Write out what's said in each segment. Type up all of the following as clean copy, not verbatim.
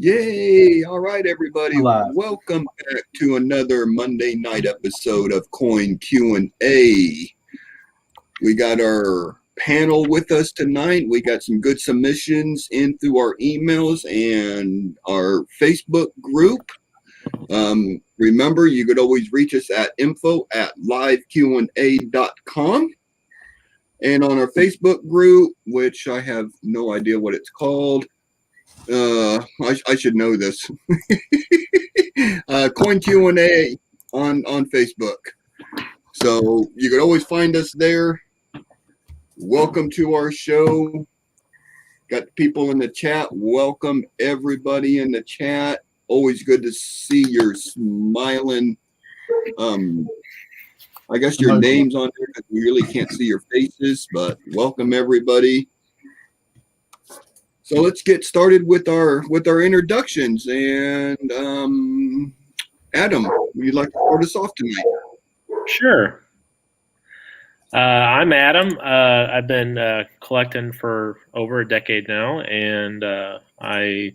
Yay! All right, everybody. Alive. Welcome back to another Monday night episode of Coin Q&A. We got our panel with us tonight. We got some good submissions in through our emails and our Facebook group. Remember, you could always reach us at info@liveqa.com. And on our Facebook group, which I have no idea what it's called. I should know this. Coin Q&A on Facebook. So you can always find us there. Welcome to our show. Got people in the chat. Welcome everybody in the chat. Always good to see your smiling. I guess your names on there because we really can't see your faces, but welcome everybody. So let's get started with our introductions. And Adam, would you like to start us off tonight? Sure. I'm Adam. I've been collecting for over a decade now, and I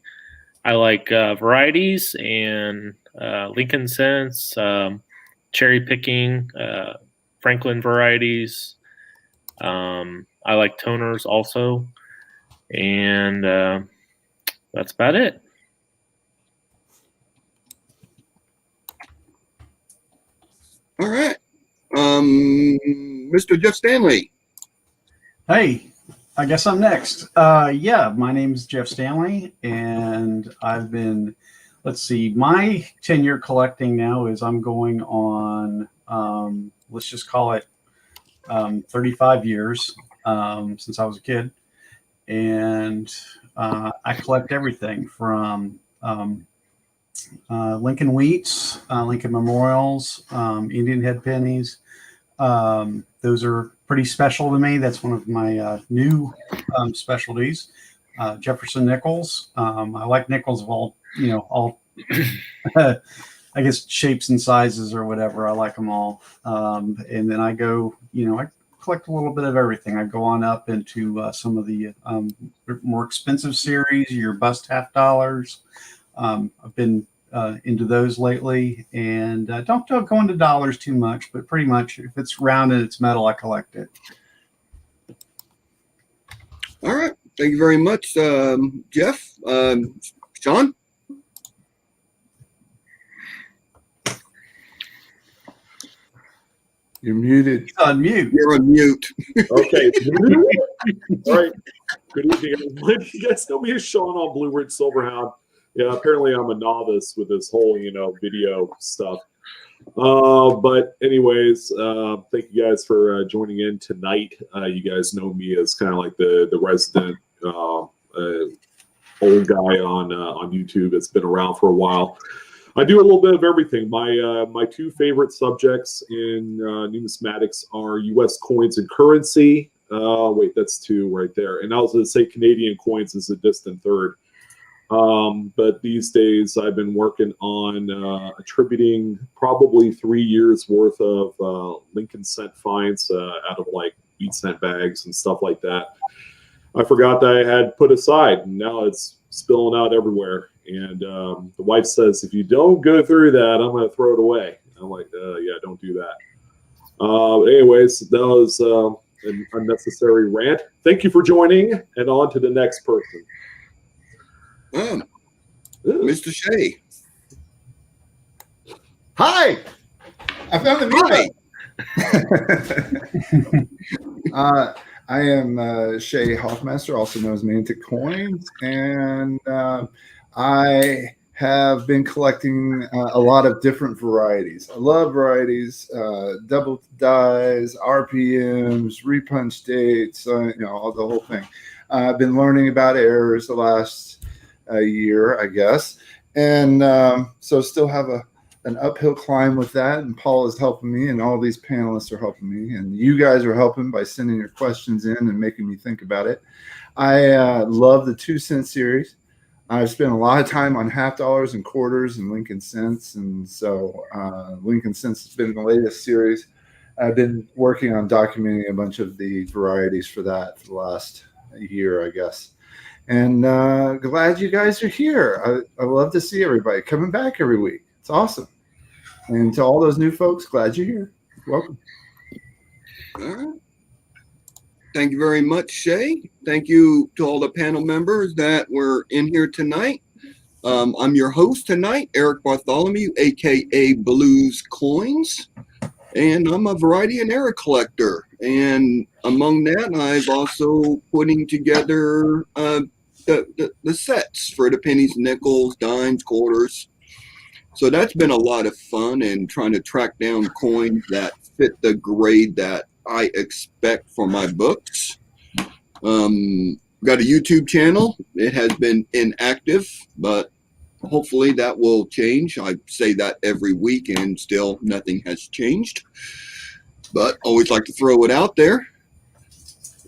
like varieties and Lincoln scents, cherry picking, Franklin varieties. I like toners also. And that's about it. All right. Mr. Jeff Stanley. Hey, I guess I'm next. Yeah, my name's Jeff Stanley, and I've been, let's see, my tenure collecting now is I'm going on, let's just call it 35 years since I was a kid. And I collect everything from Lincoln Wheats, Lincoln Memorials, Indian head pennies. Those are pretty special to me. That's one of my new specialties. Jefferson nickels. I like nickels of all I guess shapes and sizes or whatever. I like them all. And then I go, I collect a little bit of everything. I go on up into some of the more expensive series, your bust half dollars. I've been into those lately, and don't go into dollars too much, but pretty much if it's round and it's metal, I collect it. All right. Thank you very much, Jeff. Sean? You're muted. He's on mute. You're on mute. Okay. All right. Good evening, everyone. You guys know me as Sean on Blue Ridge Silverhound. Yeah, apparently I'm a novice with this whole, video stuff. But anyways, thank you guys for joining in tonight. You guys know me as kind of like the resident old guy on YouTube. It's been around for a while. I do a little bit of everything. My two favorite subjects in numismatics are U.S. coins and currency. Wait, that's two right there. And I was going to say Canadian coins is a distant third. But these days I've been working on attributing probably 3 years worth of Lincoln cent finds out of like wheat cent bags and stuff like that. I forgot that I had put aside, and now it's spilling out everywhere. And the wife says, if you don't go through that, I'm going to throw it away. I'm like, yeah, don't do that. Anyways, that was an unnecessary rant. Thank you for joining, and on to the next person. Mr. Shea. Hi. I found the mute. I am Shea Hoffmaster, also known as Mantic Coins, and I have been collecting a lot of different varieties. I love varieties, double dyes, RPMs, repunch dates, the whole thing. I've been learning about errors the last year, I guess, and so still have an uphill climb with that, and Paul is helping me, and all these panelists are helping me, and you guys are helping by sending your questions in and making me think about it. I love the 2 cent series. I've spent a lot of time on half dollars and quarters and Lincoln cents, and so Lincoln cents has been the latest series. I've been working on documenting a bunch of the varieties for that for the last year, I guess. And glad you guys are here. I love to see everybody coming back every week. It's awesome. And to all those new folks, glad you're here. Welcome. All right. Thank you very much, Shay. Thank you to all the panel members that were in here tonight. I'm your host tonight, Eric Bartholomew, aka Blues Coins, and I'm a variety and error collector. And among that, I've also putting together the sets for the pennies, nickels, dimes, quarters. So that's been a lot of fun, and trying to track down coins that fit the grade that I expect for my books. Got a YouTube channel. It has been inactive, but hopefully that will change. I say that every week and still nothing has changed, but always like to throw it out there.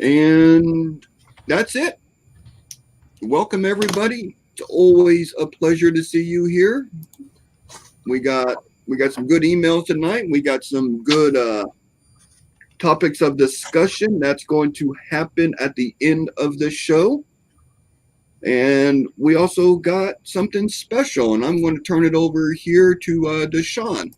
And that's it. Welcome everybody. It's always a pleasure to see you here. We got some good emails tonight. We got some good topics of discussion that's going to happen at the end of the show. And we also got something special, and I'm going to turn it over here to Deshaun.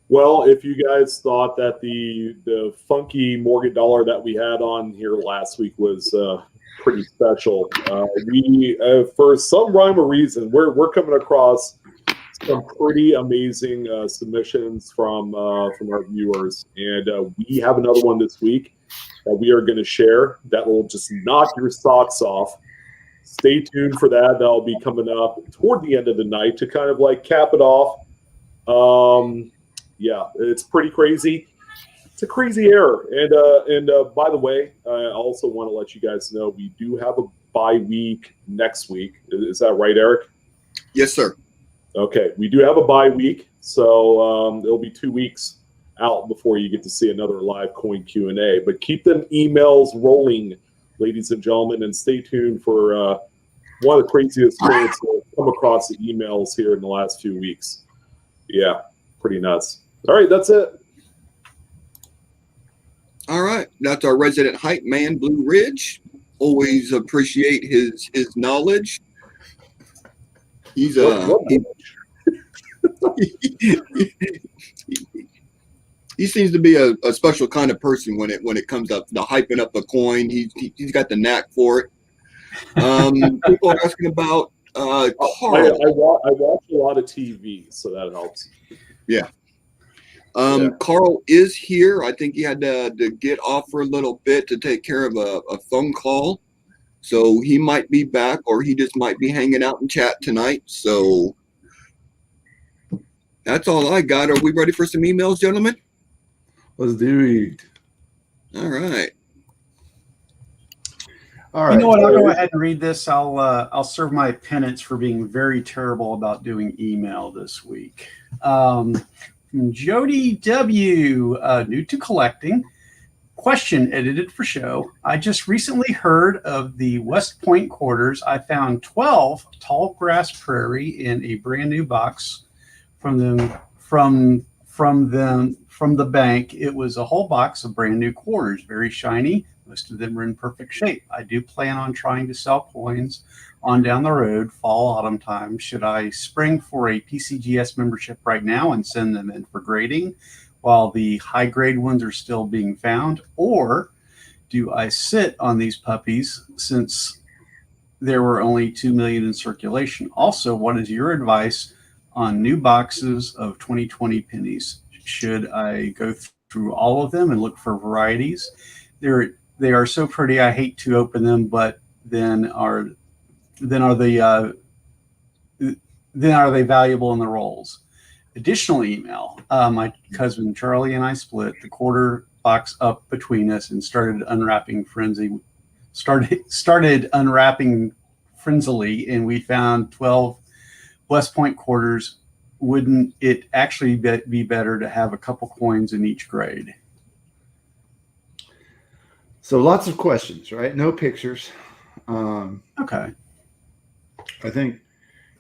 Well, if you guys thought that the funky Morgan dollar that we had on here last week was pretty special, we for some rhyme or reason we're coming across some pretty amazing submissions from our viewers, and we have another one this week that we are going to share that will just knock your socks off. Stay tuned for that. That'll be coming up toward the end of the night to kind of like cap it off. Yeah, it's pretty crazy. It's a crazy error. And by the way, I also want to let you guys know we do have a bye week next week. Is that right, Eric? Yes, sir. Okay, we do have a bye week, so it'll be 2 weeks out before you get to see another live coin Q&A. But keep them emails rolling, ladies and gentlemen, and stay tuned for one of the craziest things to come across the emails here in the last 2 weeks. Yeah, pretty nuts. All right, that's it. All right, that's our resident hype man, Blue Ridge. Always appreciate his knowledge. He's he seems to be a special kind of person when it comes up to hyping up a coin. He's got the knack for it. People are asking about Carl. I watch a lot of TV, so that helps. Yeah. Carl is here. I think he had to get off for a little bit to take care of a phone call. So he might be back, or he just might be hanging out in chat tonight. So that's all I got. Are we ready for some emails, gentlemen? Let's do it. All right. All right. You know what? I'll go ahead and read this. I'll serve my penance for being very terrible about doing email this week. Jody W., new to collecting. Question edited for show. I just recently heard of the West Point quarters. I found 12 tall grass prairie in a brand new box from the bank. It was a whole box of brand new quarters, very shiny. Most of them are in perfect shape. I do plan on trying to sell coins on down the road, fall, autumn time. Should I spring for a PCGS membership right now and send them in for grading while the high grade ones are still being found? Or do I sit on these puppies since there were only 2 million in circulation? Also, what is your advice on new boxes of 2020 pennies? Should I go through all of them and look for varieties? They are so pretty. I hate to open them, but then are they valuable in the rolls? Additional email. My cousin Charlie and I split the quarter box up between us and started unwrapping frenziedly, and we found 12 West Point quarters. Wouldn't it actually be better to have a couple coins in each grade? So lots of questions, right? No pictures. Okay. I think,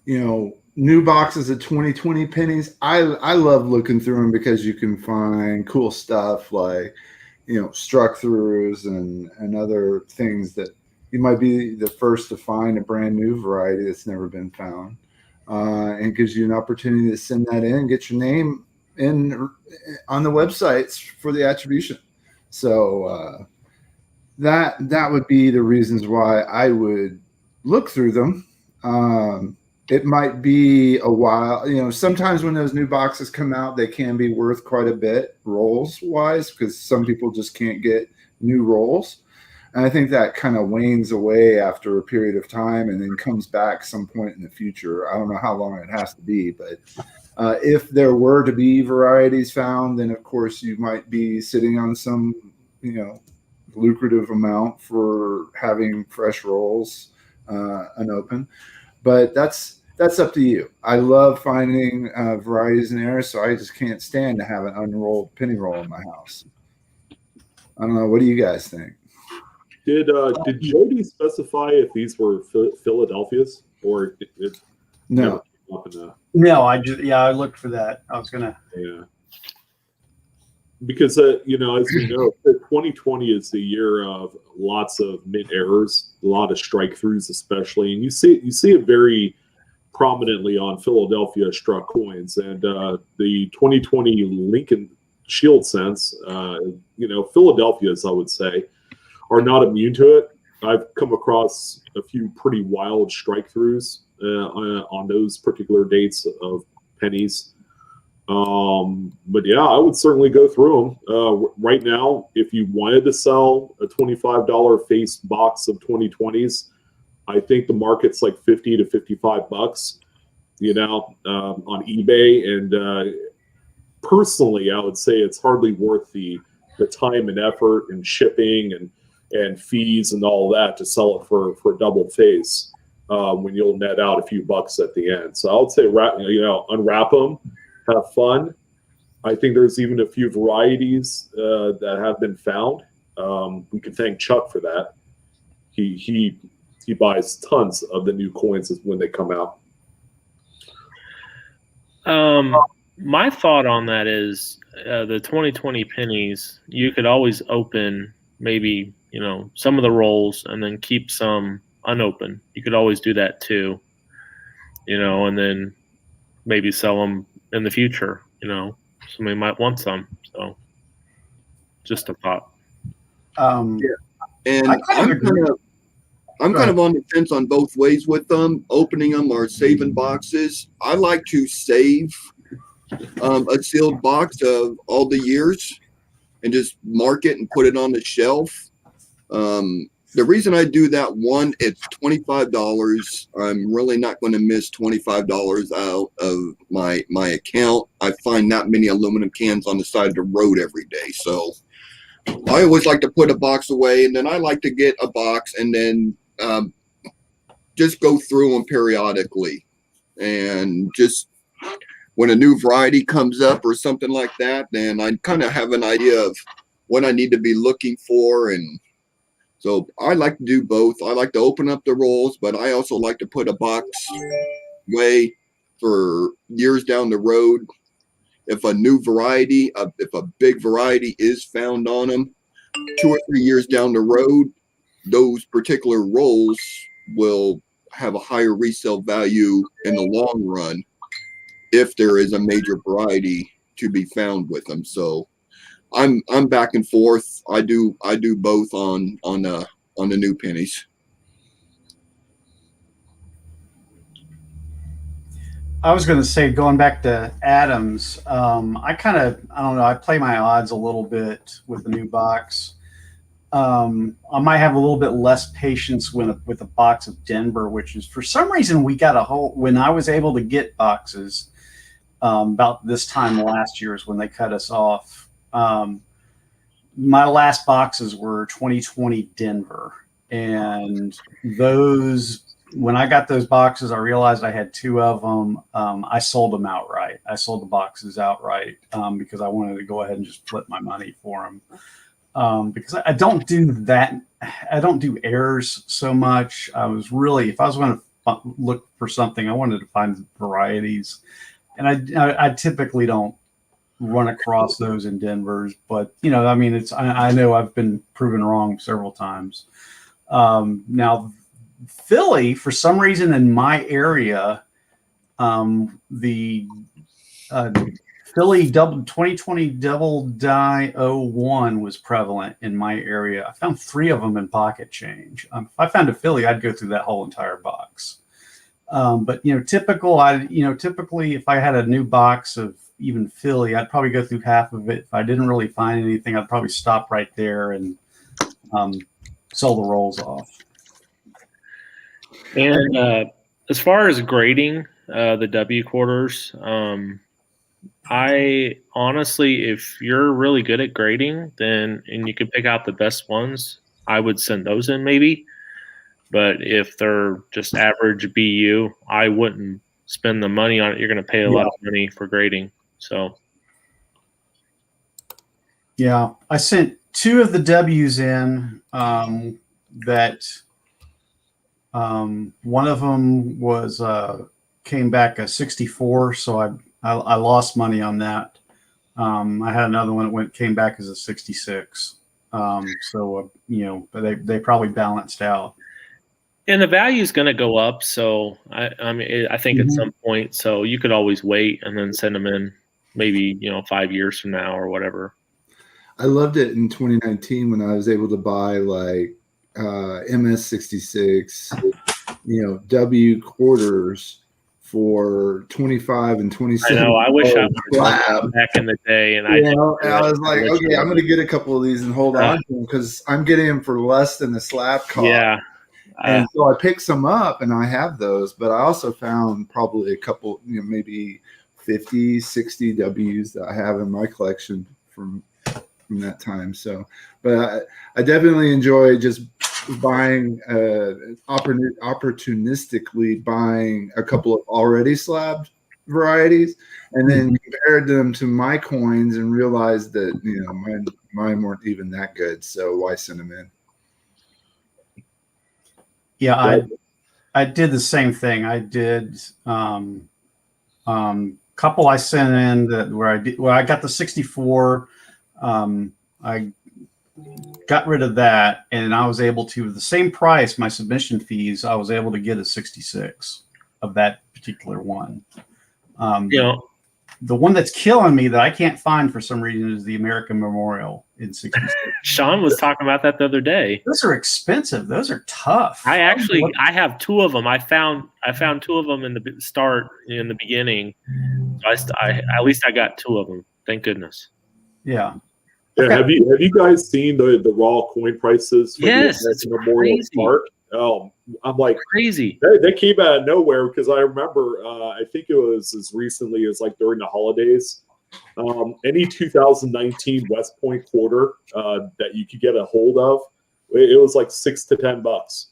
new boxes of 2020 pennies. I love looking through them because you can find cool stuff like, struck throughs and other things that you might be the first to find a brand new variety that's never been found, and gives you an opportunity to send that in and get your name in on the websites for the attribution. So that would be the reasons why I would look through them. It might be a while, sometimes when those new boxes come out, they can be worth quite a bit rolls wise, because some people just can't get new rolls. And I think that kind of wanes away after a period of time and then comes back some point in the future. I don't know how long it has to be, but if there were to be varieties found, then of course you might be sitting on some, lucrative amount for having fresh rolls unopened. But that's up to you. I love finding varieties in there, so I just can't stand to have an unrolled penny roll in my house. I don't know. What do you guys think? Did Jody specify if these were Philadelphia's or it No. up in the, No, I looked for that. I was gonna. yeah. Because as we know, 2020 is the year of lots of mid errors, a lot of strike throughs, especially, and you see it very prominently on Philadelphia struck coins, and the 2020 Lincoln Shield cents. Philadelphia's, I would say, are not immune to it. I've come across a few pretty wild strike throughs on those particular dates of pennies. But yeah, I would certainly go through them. Right now, if you wanted to sell a $25 face box of 2020s, I think the market's like $50 to $55, on eBay. And personally, I would say it's hardly worth the time and effort and shipping and fees and all that to sell it for double face when you'll net out a few bucks at the end. So I would say, unwrap them. Have fun. I think there's even a few varieties that have been found. We can thank Chuck for that. He buys tons of the new coins when they come out. My thought on that is the 2020 pennies. You could always open maybe some of the rolls and then keep some unopened. You could always do that too. And then maybe sell them in the future. Somebody might want some. So just a thought. And I'm kind of on the fence on both ways with them, opening them or saving boxes. I like to save a sealed box of all the years and just mark it and put it on the shelf. The reason I do that, one, it's $25. I'm really not going to miss $25 out of my account. I find that many aluminum cans on the side of the road every day. So I always like to put a box away, and then I like to get a box and then just go through them periodically. And just when a new variety comes up or something like that, then I kind of have an idea of what I need to be looking for. And so I like to do both. I like to open up the rolls, but I also like to put a box away for years down the road. If a new variety, if a big variety is found on them, 2 or 3 years down the road, those particular rolls will have a higher resale value in the long run if there is a major variety to be found with them. So I'm back and forth. I do both on the new pennies. I was going to say, going back to Adams, I don't know, I play my odds a little bit with the new box. I might have a little bit less patience with a box of Denver, which is, for some reason, we got when I was able to get boxes about this time last year is when they cut us off. My last boxes were 2020 Denver, and when I got those boxes, I realized I had 2 of them. I sold them outright. I sold the boxes outright because I wanted to go ahead and just flip my money for them. Because I don't do that. I don't do errors so much. If I was going to look for something, I wanted to find varieties, and I typically don't run across those in Denver's, but I mean, I know I've been proven wrong several times. Now, Philly, for some reason in my area, the Philly 2020 Double Die 01 was prevalent in my area. I found 3 of them in pocket change. If I found a Philly, I'd go through that whole entire box. But typically if I had a new box of even Philly, I'd probably go through half of it. If I didn't really find anything, I'd probably stop right there and sell the rolls off. And as far as grading the W quarters, I honestly, if you're really good at grading, and you can pick out the best ones, I would send those in maybe. But if they're just average BU, I wouldn't spend the money on it. You're going to pay a lot of money for grading. So, yeah, I sent 2 of the W's in that one of them was came back a 64, so I lost money on that. I had another one that came back as a 66. So they probably balanced out. and the value is going to go up. So I mean, I think at some point, so you could always wait and then send them in maybe 5 years from now or whatever. I loved it in 2019 when I was able to buy like MS66, W quarters for 25 and 27. I know. I wish I was back in the day, and I was like, okay, I'm going to get a couple of these and hold on to them because I'm getting them for less than the slab cost. Yeah. And so I picked some up, and I have those. But I also found probably a couple, maybe 50, 60 W's that I have in my collection from that time. So, but I definitely enjoy just buying opportunistically buying a couple of already slabbed varieties and then compared them to my coins and realized that mine weren't even that good, so why send them in? Yeah, I did the same thing. I did couple I sent in where I got the 64. I got rid of that, and I was able to, with the same price, my submission fees, I was able to get a 66 of that particular one. The one that's killing me that I can't find for some reason is the American Memorial in 66. Sean was talking about that the other day. Those are expensive. Those are tough. I have 2 of them. I found 2 of them in the start, in the beginning. So at least I got 2 of them. Thank goodness. Yeah. Yeah, have you guys seen the raw coin prices for yes, the Memorial Park? Oh, I'm like crazy. They came out of nowhere because I remember I think it was as recently as like during the holidays. Any 2019 West Point quarter that you could get a hold of, it was like $6 to $10,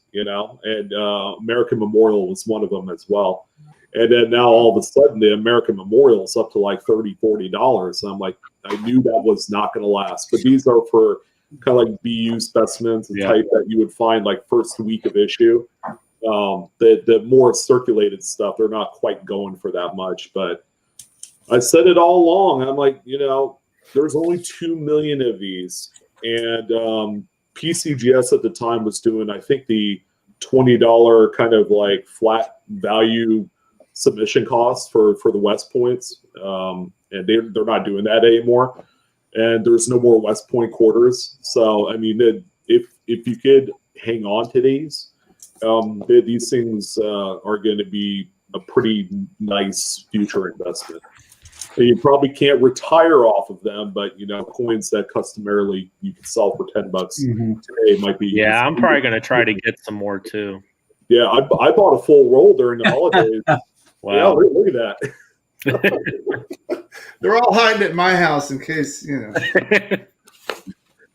and American Memorial was one of them as well. And then now all of a sudden the American Memorial is up to like $30, $40. And I'm like, I knew that was not going to last. But these are for kind of like BU specimens, the type that you would find like first week of issue. The more circulated stuff, they're not quite going for that much. But I said it all along. I'm like, there's only 2 million of these. And PCGS at the time was doing, I think, the $20 kind of like flat value submission costs for the West Points, and they're not doing that anymore. And there's no more West Point quarters. So I mean, if you could hang on to these things are going to be a pretty nice future investment. And you probably can't retire off of them, but coins that customarily you can sell for $10 today might be. Yeah, I'm probably going to try to get some more too. Yeah, I bought a full roll during the holidays. Wow. Yeah, look at that. They're all hiding at my house in case,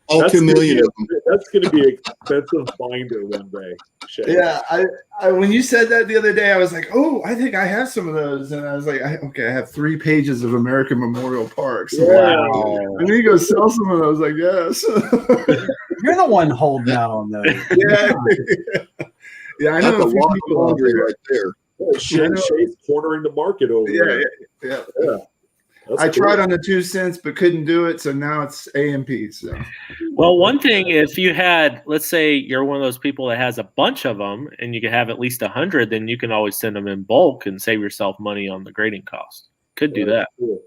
All 2 million of them. That's going to be an expensive binder one day, Shay. Yeah, I when you said that the other day, I was like, oh, I think I have some of those. And I was like, okay, I have 3 pages of American Memorial Parks. So Wow. I need to go sell some of those, I guess. You're the one holding out on those. Yeah, I know. That's a lot of laundry right there. Shay's cornering the market over there. Yeah. I tried on the 2 cents, but couldn't do it. So now it's AMP. So. Well, one thing, if you had, let's say you're one of those people that has a bunch of them and you can have at least 100, then you can always send them in bulk and save yourself money on the grading cost. Could do that. Cool.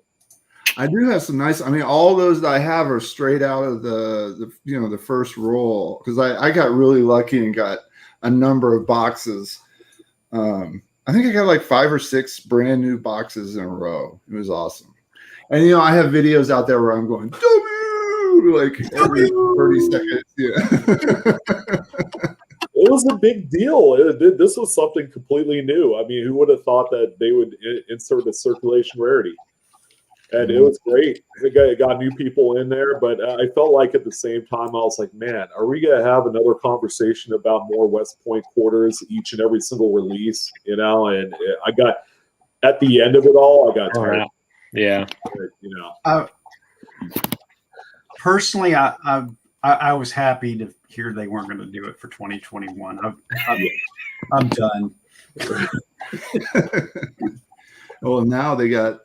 I do have some nice. I mean, all those that I have are straight out of the first roll, because I got really lucky and got a number of boxes. I think I got like 5 or 6 brand new boxes in a row. It was awesome. And I have videos out there where I'm going W like every 30 seconds. Yeah. It was a big deal. This was something completely new. I mean, who would have thought that they would insert a circulation rarity? And it was great. It got new people in there, but I felt like at the same time, I was like, man, are we going to have another conversation about more West Point quarters each and every single release? And I got, at the end of it all, I got tired. Yeah. Personally, I was happy to hear they weren't going to do it for 2021. I'm done. Well, now they got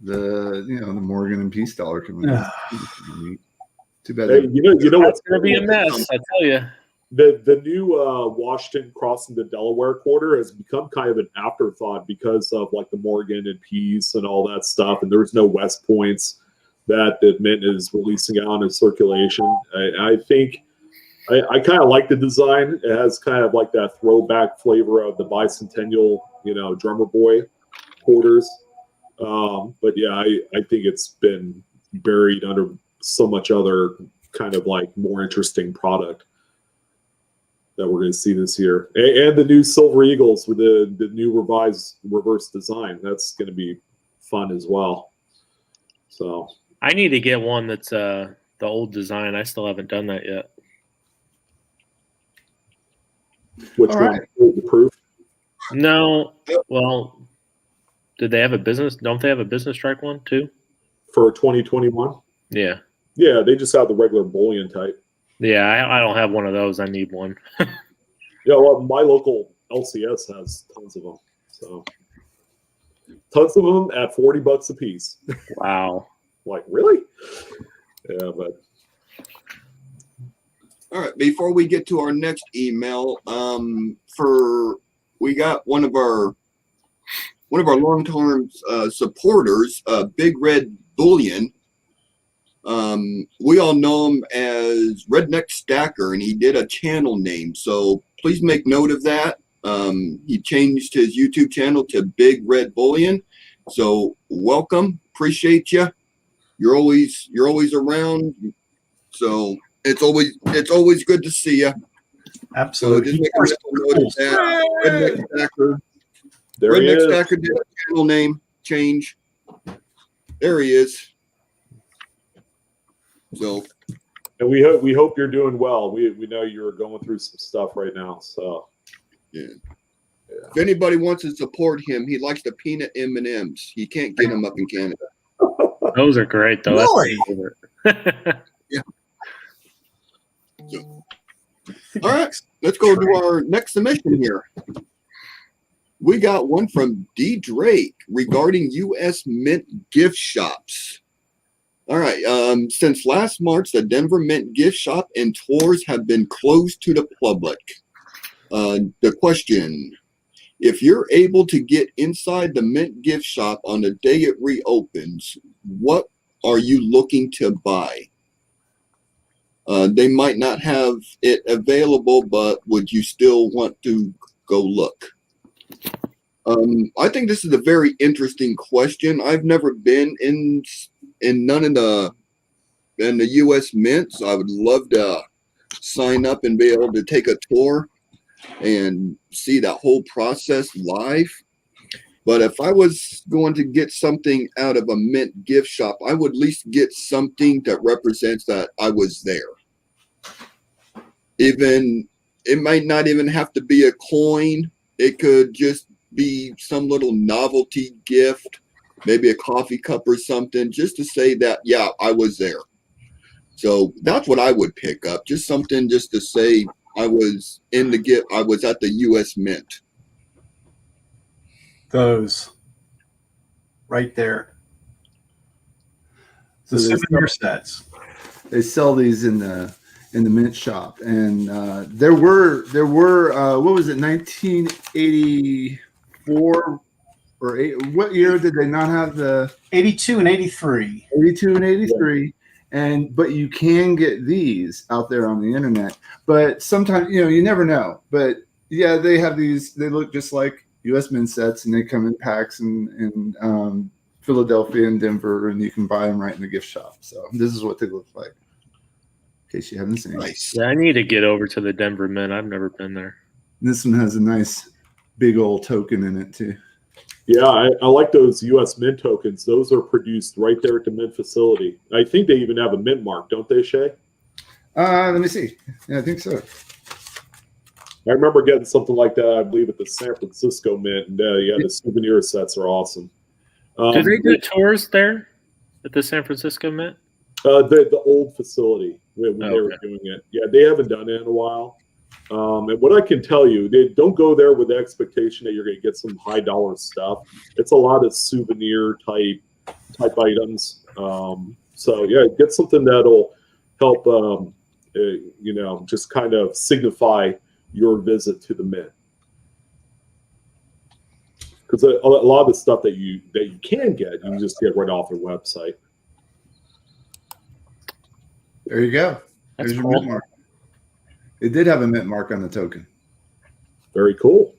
the Morgan and Peace dollar coming in. Too bad. Hey, you know what's going to be a mess, I tell you. The new Washington crossing the Delaware quarter has become kind of an afterthought because of like the Morgan and Peace and all that stuff, and there's no West Points that Mint is releasing out in circulation. I think I kind of like the design. It has kind of like that throwback flavor of the bicentennial, drummer boy quarters. But yeah, I think it's been buried under so much other kind of like more interesting product that we're going to see this year. And the new Silver Eagles with the new revised reverse design. That's going to be fun as well. So I need to get one that's the old design. I still haven't done that yet. Which one? Right. The proof? No. Well, did they have a business? Don't they have a business strike one too? For 2021? Yeah. Yeah, they just have the regular bullion type. Yeah, I don't have one of those. I need one. Yeah, well, my local LCS has tons of them. So tons of them at $40 a piece. Wow. Like, really? Yeah, but all right, before we get to our next email, we got one of our long-term supporters, Big Red Bullion. We all know him as Redneck Stacker, and he did a channel name, so please make note of that. He changed his YouTube channel to Big Red Bullion, so welcome, appreciate you. You're always around, so it's always good to see you. Absolutely. So just make a mental note of that. Redneck Stacker. Redneck Stacker did a channel name change. There he is. So, and we hope you're doing well. We know you're going through some stuff right now. So yeah. If anybody wants to support him, he likes the peanut M&Ms. He can't get them up in Canada. Those are great, though. Really? Yeah. So, all right, let's go to our next submission here. We got one from D. Drake regarding U.S. Mint gift shops. All right. Since last March, the Denver Mint gift shop and tours have been closed to the public. The question: if you're able to get inside the Mint gift shop on the day it reopens, what are you looking to buy? They might not have it available, but would you still want to go look? I think this is a very interesting question. I've never been in none of the U.S. Mint, so I would love to sign up and be able to take a tour and see that whole process live. But if I was going to get something out of a Mint gift shop, I would at least get something that represents that I was there. Even it might not even have to be a coin. It could just be some little novelty gift, maybe a coffee cup or something, just to say that, yeah, I was there. So that's what I would pick up. Just something just to say I was in the gift. I was at the U.S. Mint. Those right there. So The souvenir sets. they sell these in the mint shop, and there were what was it, 1984 or what year did they not have the 82 and 83. 82 and 83? But you can get these out there on the internet, but sometimes you never know. But yeah, they have these. They look just like U.S. mint sets, and they come in packs in Philadelphia and Denver, and you can buy them right in the gift shop. So this is what they look like, in case you haven't seen. Nice. Yeah, I need to get over to the Denver Mint. I've never been there. This one has a nice big old token in it too. Yeah, I like those U.S. Mint tokens. Those are produced right there at the Mint facility. I think they even have a mint mark, don't they, Shay? Let me see. Yeah, I think so. I remember getting something like that, I believe, at the San Francisco Mint. And yeah, the souvenir sets are awesome. Do they do tours there at the San Francisco Mint? The old facility when they were Okay. doing it. Yeah, they haven't done it in a while. And what I can tell you, they don't go there with the expectation that you're going to get some high dollar stuff. It's a lot of souvenir type items. So yeah, get something that'll help, just kind of signify your visit to the Mint. Because a lot of the stuff that you can get, you can just get right off their website. There you go. That's There's your cool. mint mark. It did have a mint mark on the token. Very cool.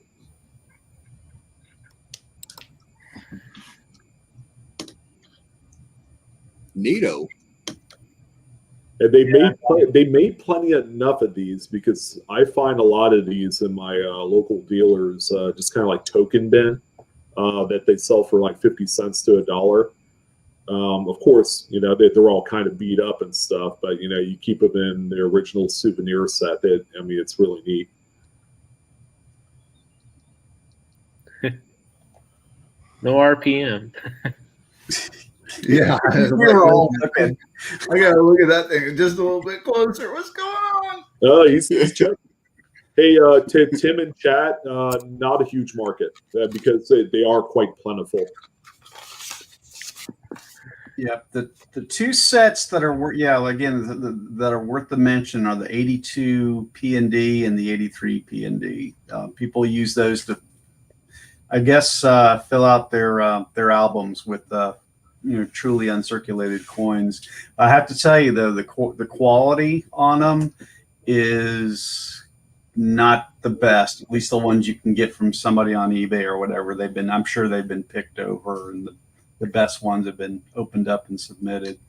Neato. And they made plenty enough of these, because I find a lot of these in my local dealers just kind of like token bin that they sell for like 50 cents to $1. Of course, they're all kind of beat up and stuff, but you keep them in their original souvenir set. It's really neat. No RPM. Yeah. We're all looking. I gotta look at that thing just a little bit closer. What's going on? Oh, he's checking. Hey, Tim in chat, not a huge market because they are quite plentiful. Yeah, the two sets that are that are worth the mention are the 82 P&D and the 83 P&D. People use those to, I guess, fill out their albums with truly uncirculated coins. I have to tell you though, the quality on them is not the best. At least the ones you can get from somebody on eBay or whatever. I'm sure they've been picked over, and the best ones have been opened up and submitted.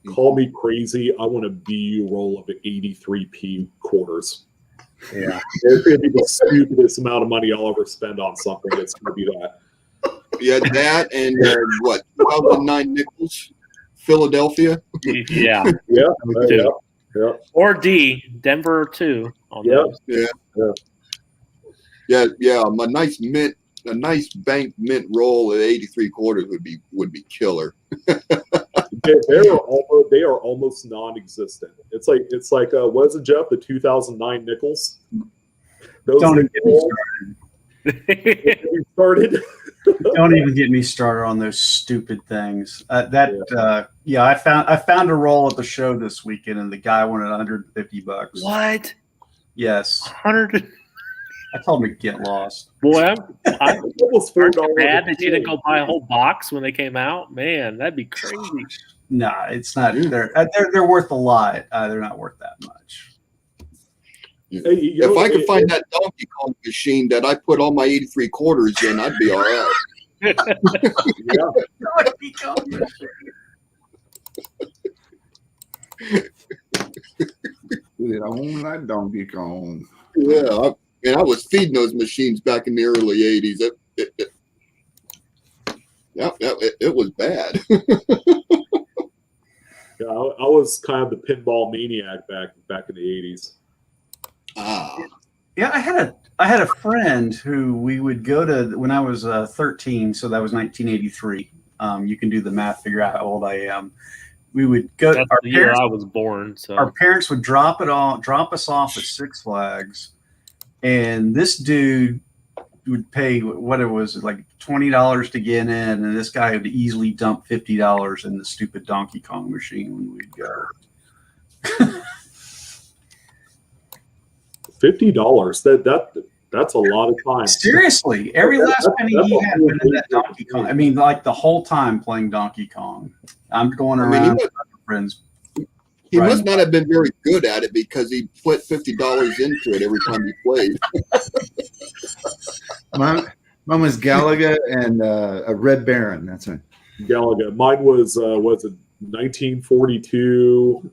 Call me crazy. I want a BU roll of 83p quarters. Yeah. It's going to be the stupidest amount of money I'll ever spend on something. It's going to be that. Yeah, that and 2009 nickels, Philadelphia. Yeah. Yeah. Or D, Denver too. Yeah. Yeah. A nice bank mint roll at 83 quarters would be killer. They are almost non-existent. It's like what is it, Jeff? The 2009 nickels. Those Don't even get me started. Don't even get me started on those stupid things. I found a roll at the show this weekend, and the guy wanted $150. What? Yes. 100. I told him to get lost. Boy, I'm Almost $4 mad that you didn't go buy a whole box when they came out. Man, that'd be crazy. Nah, it's not. They're worth a lot. They're not worth that much. Hey, if I could find that Donkey Kong machine that I put all my 83 quarters in, I'd be all right. Dude, I want that Donkey Kong. Yeah, I was feeding those machines back in the early 80s. It was bad. Yeah, I was kind of the pinball maniac back in the 80s. Yeah, I had a friend who we would go to when I was 13, so that was 1983. You can do the math, figure out how old I am. We would go. That's the year I was born. So our parents would drop us off at Six Flags, and this dude would pay what it was like $20 to get in, and this guy would easily dump $50 in the stupid Donkey Kong machine when we'd go. $50. That's a lot of time. Seriously, every last penny he had went in that Donkey Kong. I mean, like the whole time playing Donkey Kong. I'm going around with my friends. He must not have been very good at it because he put $50 into it every time he played. Mine was Galaga and a Red Baron. That's right. Galaga. Mine was it 1942?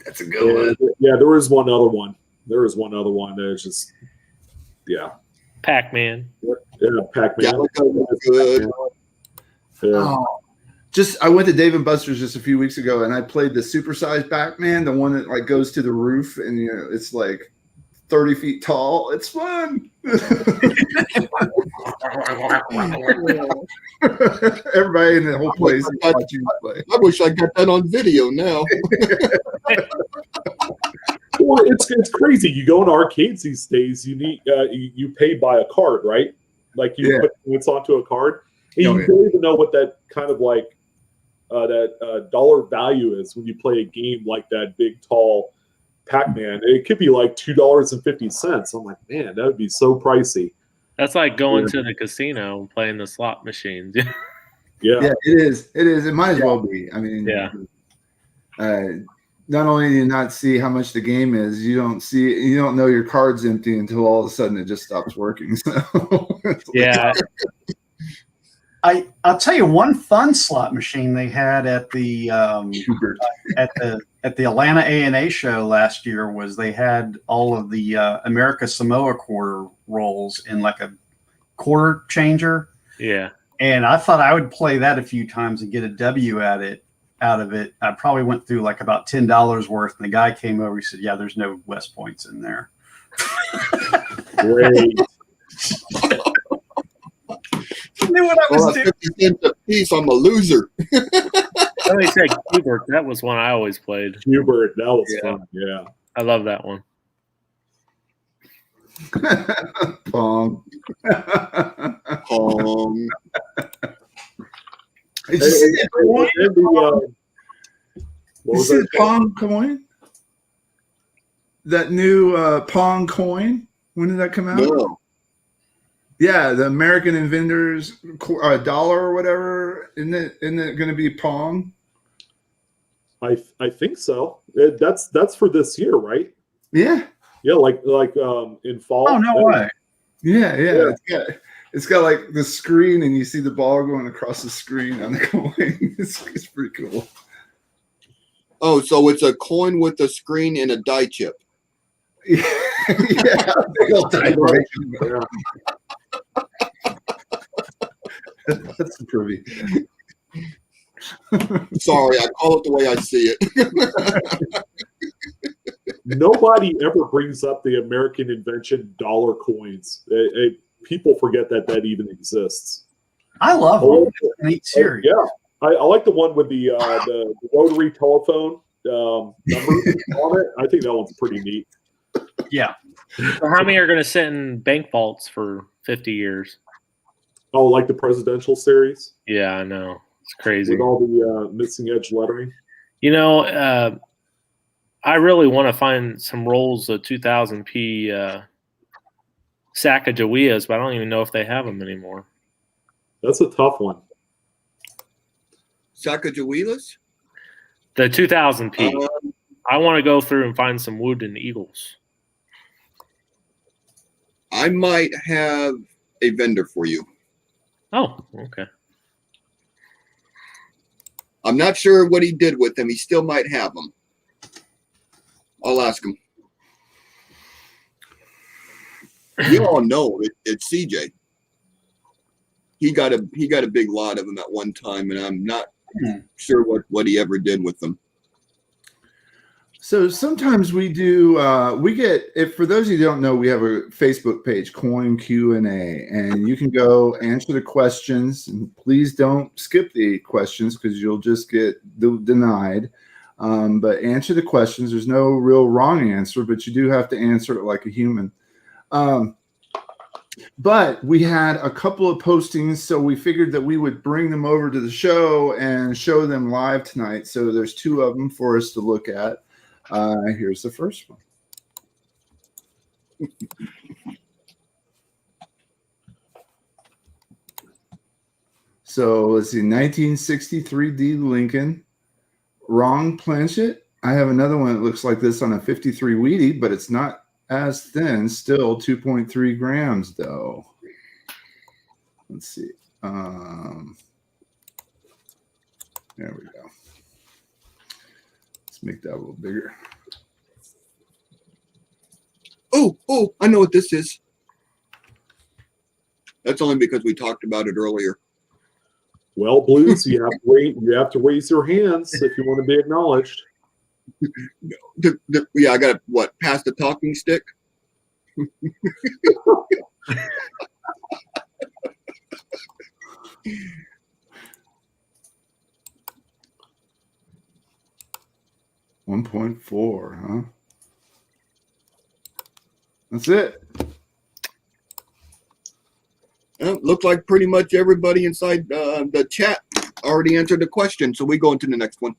That's a good one. Yeah, there was one other one. That was just, yeah. Pac-Man. Yeah, Pac-Man. Galaga was good. Yeah. Oh, I went to Dave and Buster's just a few weeks ago, and I played the supersized Pac-Man, the one that like goes to the roof, and it's like 30 feet tall. It's fun. Everybody in the whole place is watching play. I wish I got that on video now. Well, it's crazy. You go into arcades these days. You need you pay by a card, right? Like you put points onto a card, and you don't even know what that kind of like that dollar value is when you play a game like that big tall Pac-Man. It could be like $2.50. I'm like, man, that would be so pricey. That's like going to the casino and playing the slot machines. Yeah, it is. It might as well be. I mean, not only do you not see how much the game is, you don't know your card's empty until all of a sudden it just stops working. So yeah. I'll tell you one fun slot machine they had at the at the Atlanta A&A show last year was they had all of the America Samoa quarter rolls in like a quarter changer. Yeah. And I thought I would play that a few times and get a W out of it. I probably went through like about $10 worth, and the guy came over. He said, "Yeah, there's no West Points in there." Great. I knew what I was doing. 50 cents a piece. I'm a loser. Somebody said Hubert. That was one I always played. Hubert, that was fun. Yeah. I love that one. Pong. Pong. Did you see that coin? What You was see that? the Pong coin? That new Pong coin? When did that come out? No. Yeah, the American Inventors dollar or whatever. Isn't it going to be Pong? I think so. That's for this year, right? Yeah. Yeah, like in fall. Oh, no way. Yeah. It's got like the screen, and you see the ball going across the screen on the coin. It's pretty cool. Oh, so it's a coin with a screen and a die chip. Yeah, big old vibration. Yeah. That's pretty. Sorry, I call it the way I see it. Nobody ever brings up the American invention dollar coins. People forget that even exists. I love them. It's a neat series. Yeah, I like the one with the rotary telephone number on it. I think that one's pretty neat. Yeah. So how many are going to sit in bank vaults for 50 years? Oh, like the presidential series? Yeah, I know. It's crazy. With all the missing edge lettering? You know, I really want to find some rolls of 2000p Sacagaweas, but I don't even know if they have them anymore. That's a tough one. Sacagaweas? The 2000p. I want to go through and find some Wooden Eagles. I might have a vendor for you. Oh, okay. I'm not sure what he did with them. He still might have them. I'll ask him. You all know it's CJ. He got a big lot of them at one time, and I'm not sure what he ever did with them. So sometimes we do. If for those of you who don't know, we have a Facebook page, Coin Q&A, and you can go answer the questions. And please don't skip the questions because you'll just get denied. But answer the questions. There's no real wrong answer, but you do have to answer it like a human. But we had a couple of postings, so we figured that we would bring them over to the show and show them live tonight. So there's 2 of them for us to look at. Here's the first one. So let's see, 1963 Lincoln, wrong planchet. I have another one that looks like this on a 53 Wheatie, but it's not as thin, still 2.3 grams though. Let's see. There we go. Let's make that a little bigger. Oh, I know what this is. That's only because we talked about it earlier. Well, Blues, you have to raise your hands if you want to be acknowledged. Yeah, I got to, what, pass the talking stick? $1.4, huh? That's it. Looks like pretty much everybody inside the chat already answered the question, so we go into the next one.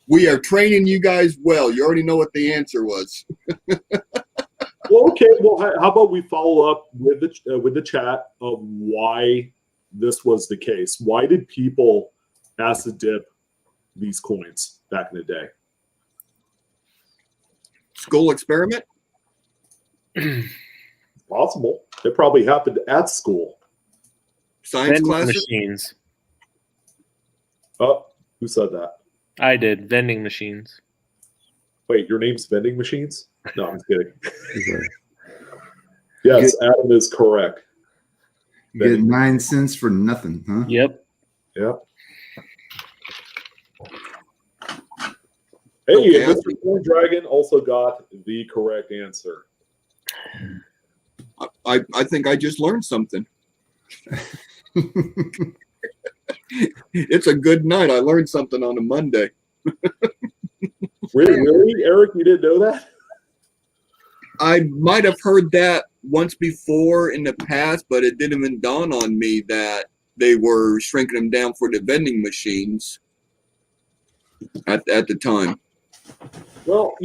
We are training you guys well. You already know what the answer was. Well, okay. Well, how about we follow up with the chat of why this was the case? Why did people acid dip these coins back in the day? School experiment? It's possible. It probably happened at school. Science Vending classes? machines. Oh, who said that? I did. Vending machines. Wait, your name's Vending Machines? No, I'm just kidding. Yes, Adam is correct. Get 9 cents for nothing, huh? Yep. Yep. Hey, Okay, Mr. Corn Dragon also got the correct answer. I think I just learned something. It's a good night. I learned something on a Monday. Really, Eric? You didn't know that? I might have heard that once before in the past, but it didn't even dawn on me that they were shrinking them down for the vending machines at the time. Well,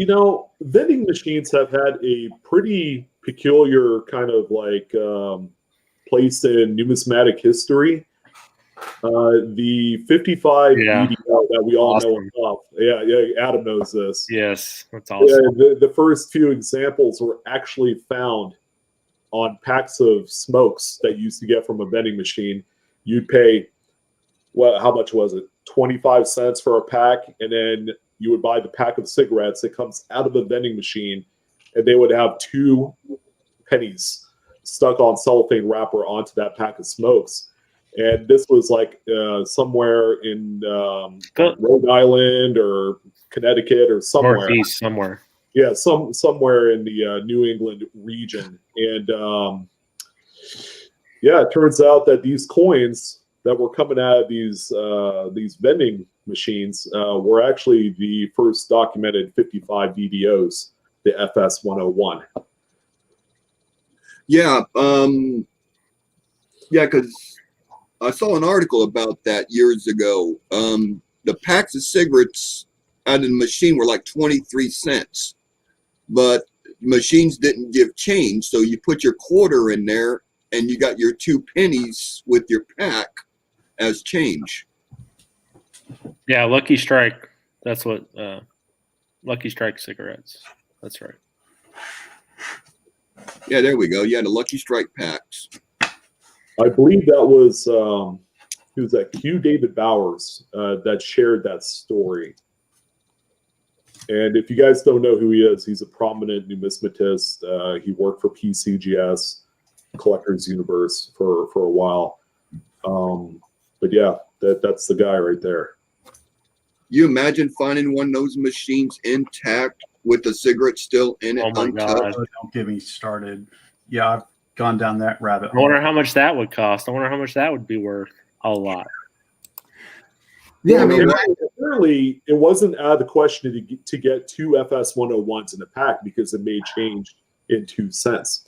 vending machines have had a pretty peculiar kind of like place in numismatic history. The 55 video that we all know and love. Yeah, Adam knows this. Yes, that's awesome. Yeah, the first few examples were actually found on packs of smokes that you used to get from a vending machine. You'd pay, how much was it? 25 cents for a pack, and then you would buy the pack of cigarettes that comes out of the vending machine, and they would have 2 pennies stuck on cellophane wrapper onto that pack of smokes. And this was like somewhere in Rhode Island or Connecticut or somewhere. Northeast somewhere. Yeah, somewhere in the New England region. And it turns out that these coins that were coming out of these vending machines were actually the first documented 55 VDOs, the FS 101. Yeah, because I saw an article about that years ago. The packs of cigarettes out of the machine were like 23 cents, but machines didn't give change. So you put your quarter in there and you got your 2 pennies with your pack as change. Yeah, Lucky Strike. That's what Lucky Strike cigarettes. That's right. Yeah, there we go. Yeah, the Lucky Strike packs. I believe that was who was that? Q. David Bowers that shared that story. And if you guys don't know who he is, he's a prominent numismatist. He worked for PCGS, Collectors Universe, for a while. But yeah, that's the guy right there. You imagine finding one of those machines intact with the cigarette still in it, Oh my untouched? God. Don't get me started. Yeah, I've gone down that rabbit I hole. wonder how much that would cost. I wonder how much that would be worth. A lot. Yeah, I mean, apparently it wasn't out of the question to get 2 FS101s in a pack because it may change in 2 cents.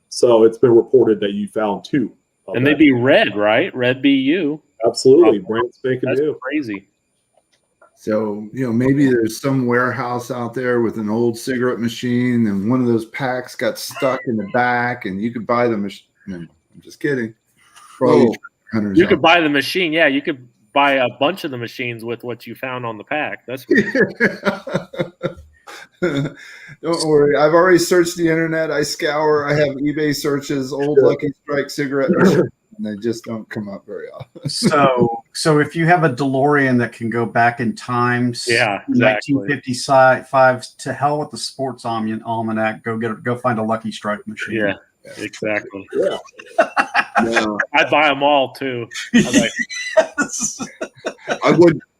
So it's been reported that you found 2. And they'd be red, right? Red BU. Absolutely, brand spanking That's new. crazy. so, maybe there's some warehouse out there with an old cigarette machine and one of those packs got stuck in the back and you could buy the machine. No, I'm just kidding. For all you hunters You out could buy the machine. Yeah, you could buy a bunch of the machines with what you found on the pack. That's Don't worry. I've already searched the internet. I scour. I have eBay searches, old Lucky Strike cigarette machines, and they just don't come up very often. So if you have a DeLorean that can go back in time, Yeah, exactly. 1955, to hell with the sports almanac. Go find a Lucky Strike machine. Yeah, exactly. Yeah. Yeah. I'd buy them all too. Yes. I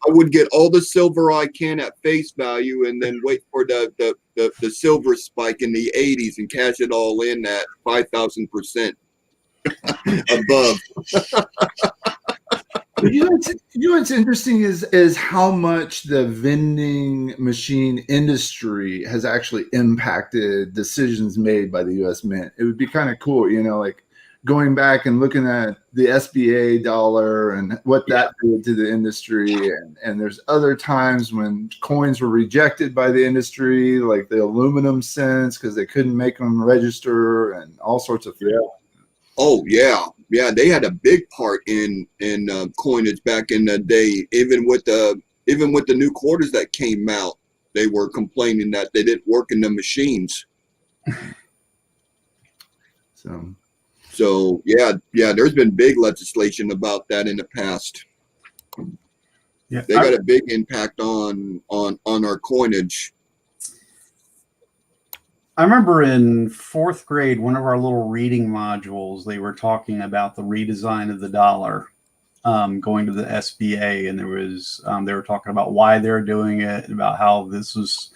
would get all the silver I can at face value and then wait for the silver spike in the 80s and cash it all in at 5,000% above. What's interesting is how much the vending machine industry has actually impacted decisions made by the U.S. Mint. It would be kind of cool, like going back and looking at the SBA dollar and what that did to the industry. And there's other times when coins were rejected by the industry, like the aluminum cents, because they couldn't make them register and all sorts of things. Yeah. Oh yeah, they had a big part in coinage back in the day. Even with the new quarters that came out, they were complaining that they didn't work in the machines. So yeah, there's been big legislation about that in the past. Yeah, they got a big impact on our coinage. I remember in 4th grade, one of our little reading modules, they were talking about the redesign of the dollar, going to the SBA, and they were talking about why they're doing it, and about how this was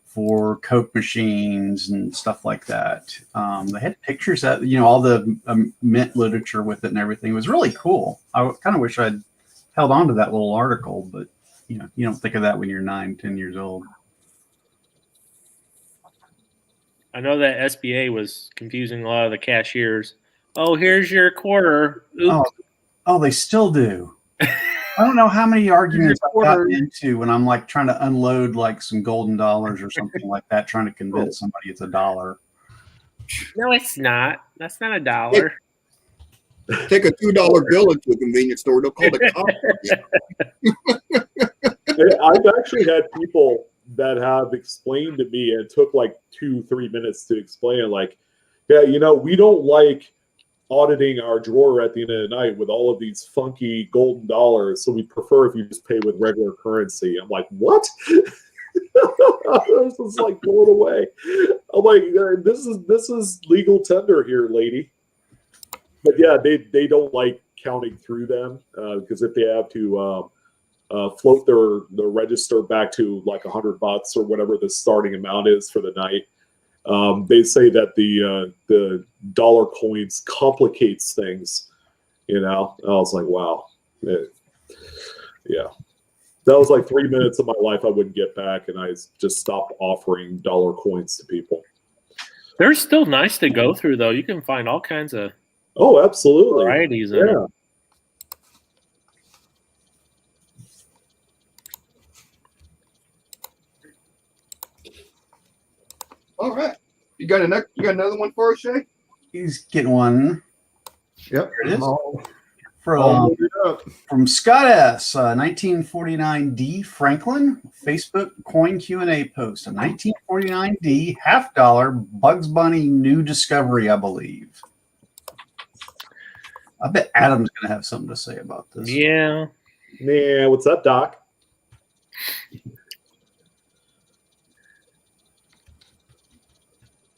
for Coke machines and stuff like that. They had pictures that, all the mint literature with it and everything. It was really cool. I kind of wish I'd held on to that little article, but you don't think of that when you're 9-10 years old. I know that SBA was confusing a lot of the cashiers. Oh, here's your quarter. Oops. Oh, they still do. I don't know how many arguments I've gotten into when I'm like trying to unload like some golden dollars or something like that, trying to convince somebody it's $1. No, it's not. That's not $1. Take a $2 bill into a convenience store. They'll call the cops. I've actually had people that have explained to me, and it took like 2-3 minutes to explain, like, yeah, we don't like auditing our drawer at the end of the night with all of these funky golden dollars, so we prefer if you just pay with regular currency. I'm like, what? I was just like blown away. I'm like, this is legal tender here, lady. But yeah, they don't like counting through them because if they have to float their register back to like $100 or whatever the starting amount is for the night. They say that the dollar coins complicates things, I was like, wow. Yeah. That was like 3 minutes of my life I wouldn't get back, and I just stopped offering dollar coins to people. They're still nice to go through, though. You can find all kinds of absolutely varieties in it. All right. You got another one for us, Shay? He's getting one. Yep. Here it is. From Scott S. 1949D Franklin Facebook coin Q&A post. A 1949D $50 Bugs Bunny new discovery, I believe. I bet Adam's going to have something to say about this. Yeah. Yeah. What's up, Doc?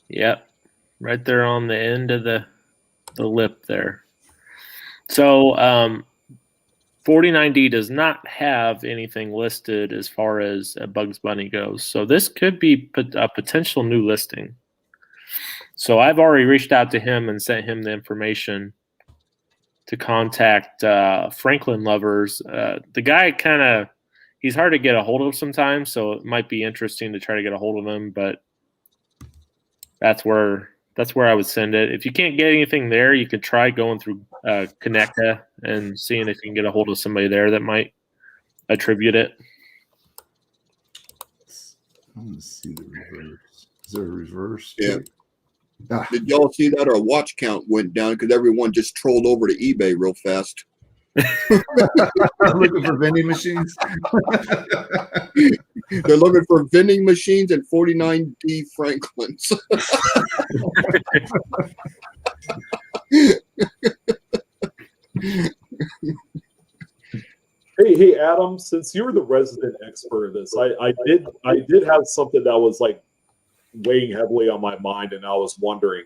Yep. Right there on the end of the lip there. So 49D does not have anything listed as far as a Bugs Bunny goes. So this could be a potential new listing. So I've already reached out to him and sent him the information contact Franklin lovers. The guy he's hard to get a hold of sometimes, so it might be interesting to try to get a hold of him. But that's where I would send it. If you can't get anything there, you could try going through Connecta and seeing if you can get a hold of somebody there that might attribute it. I want to see the reverse. Is there a reverse? Yeah. Ah. Did y'all see that our watch count went down because everyone just trolled over to eBay real fast? Looking for vending machines. They're looking for vending machines and 49D Franklins. Hey, Adam, since you're the resident expert of this, I did have something that was like weighing heavily on my mind, and I was wondering,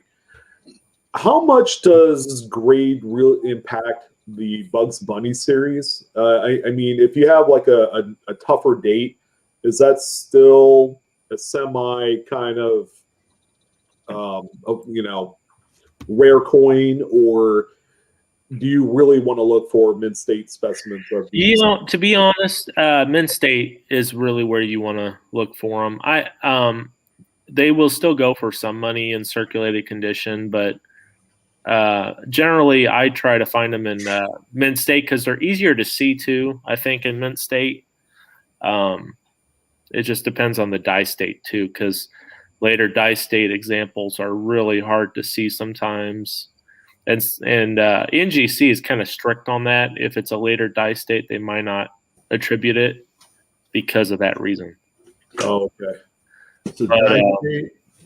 how much does grade really impact the Bugs Bunny series? I mean, if you have like a tougher date, is that still a semi kind of rare coin, or do you really want to look for mint state specimens of these? To be honest, mint state is really where you want to look for them. They will still go for some money in circulated condition, but generally I try to find them in mint state because they're easier to see too. I think in mint state, it just depends on the dye state too, because later dye state examples are really hard to see sometimes. And NGC is kind of strict on that. If it's a later dye state, they might not attribute it because of that reason. Oh, okay. So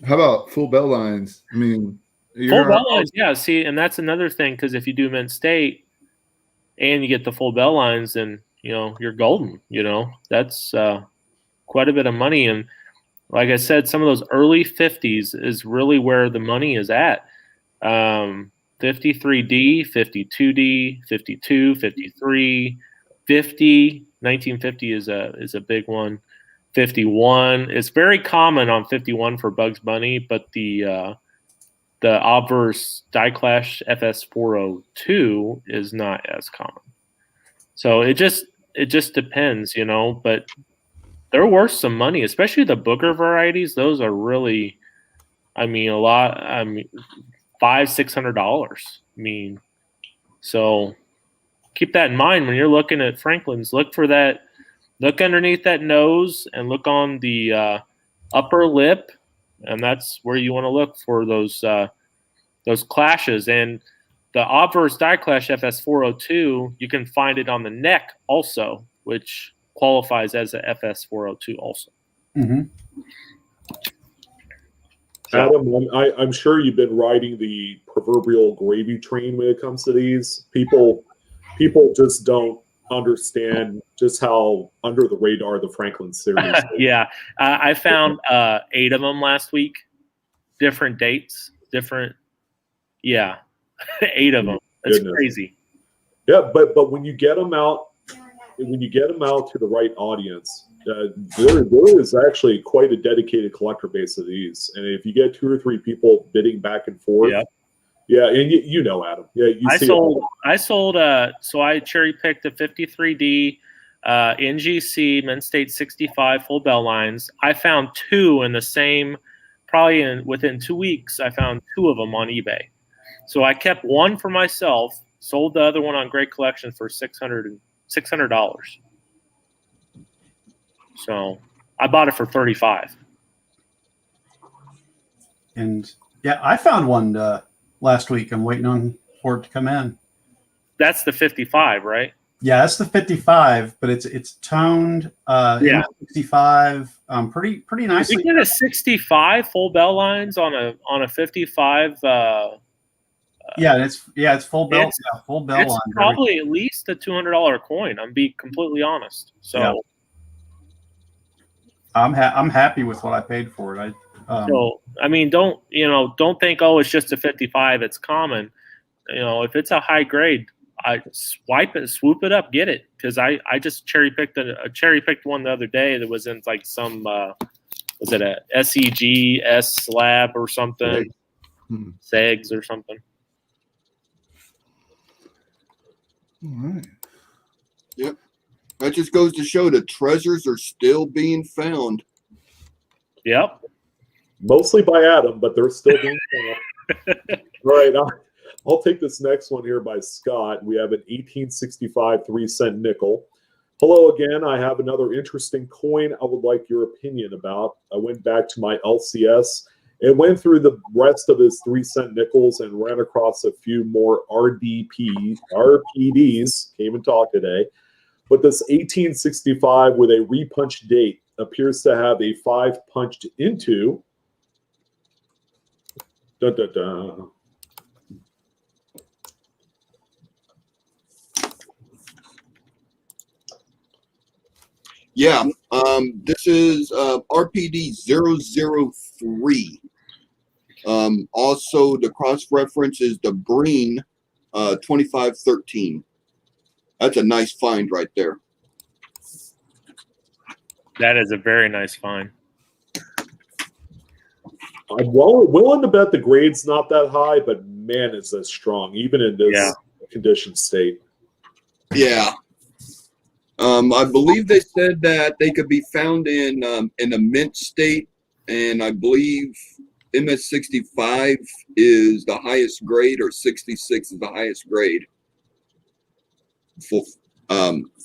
how about full bell lines? I mean, full bell lines, yeah. See, and that's another thing, because if you do mint state and you get the full bell lines, then you're golden. That's quite a bit of money. And like I said, some of those early 50s is really where the money is at. 53D, 52D, 52, 53, 50. 1950 is a big one. 51. It's very common on 51 for Bugs Bunny, but the obverse die-clash FS402 is not as common. So it just depends, but they're worth some money, especially the booger varieties. Those are really, a lot. $500-$600. So keep that in mind when you're looking at Franklin's. Look for that. Look underneath that nose and look on the upper lip, and that's where you want to look for those clashes. And the obverse die-clash FS402, you can find it on the neck also, which qualifies as a FS402 also. Mm-hmm. Adam, I'm sure you've been riding the proverbial gravy train when it comes to these. People just don't understand just how under the radar the Franklin series is. Yeah. I found 8 of them last week. Different dates. 8 of them. That's crazy. Yeah, but when you get them out to the right audience, there is actually quite a dedicated collector base of these. And if you get 2 or 3 people bidding back and forth, and Adam, so I cherry picked the 53D NGC Mint State 65 full bell lines. I found 2 in the same, within 2 weeks, I found 2 of them on eBay. So I kept one for myself, sold the other one on Great Collection for $600. So I bought it for $35. And yeah, I found one last week. I'm waiting for it to come in. That's the 55, right? Yeah, that's the 55, but it's toned. 65, pretty nicely. You get a 65 full bell lines on a 55. It's full bell. Full bell it's line. Probably at least a $200 coin. I'm being completely honest. So. Yeah. I'm happy with what I paid for it. Don't think, it's just a 55. It's common. If it's a high grade, I swoop it up, get it. Because I just cherry picked one the other day that was in like some was it a SEGS slab or something, SEGS or something. All right. That just goes to show the treasures are still being found. Yep. Mostly by Adam, but they're still being found. All right, I'll take this next one here by Scott. We have an 1865 3-cent nickel. Hello again. I have another interesting coin I would like your opinion about. I went back to my LCS and went through the rest of his 3-cent nickels and ran across a few more RPDs. Can't even talk today. But this 1865 with a repunched date appears to have a 5 punched into. Dun, dun, dun. Yeah, this is RPD 003. Also, the cross-reference is the Breen 2513. That's a nice find right there. That is a very nice find. I'm willing to bet the grade's not that high, but man, is that strong, even in this condition state. Yeah. I believe they said that they could be found in a mint state, and I believe MS65 is the highest grade, or 66 is the highest grade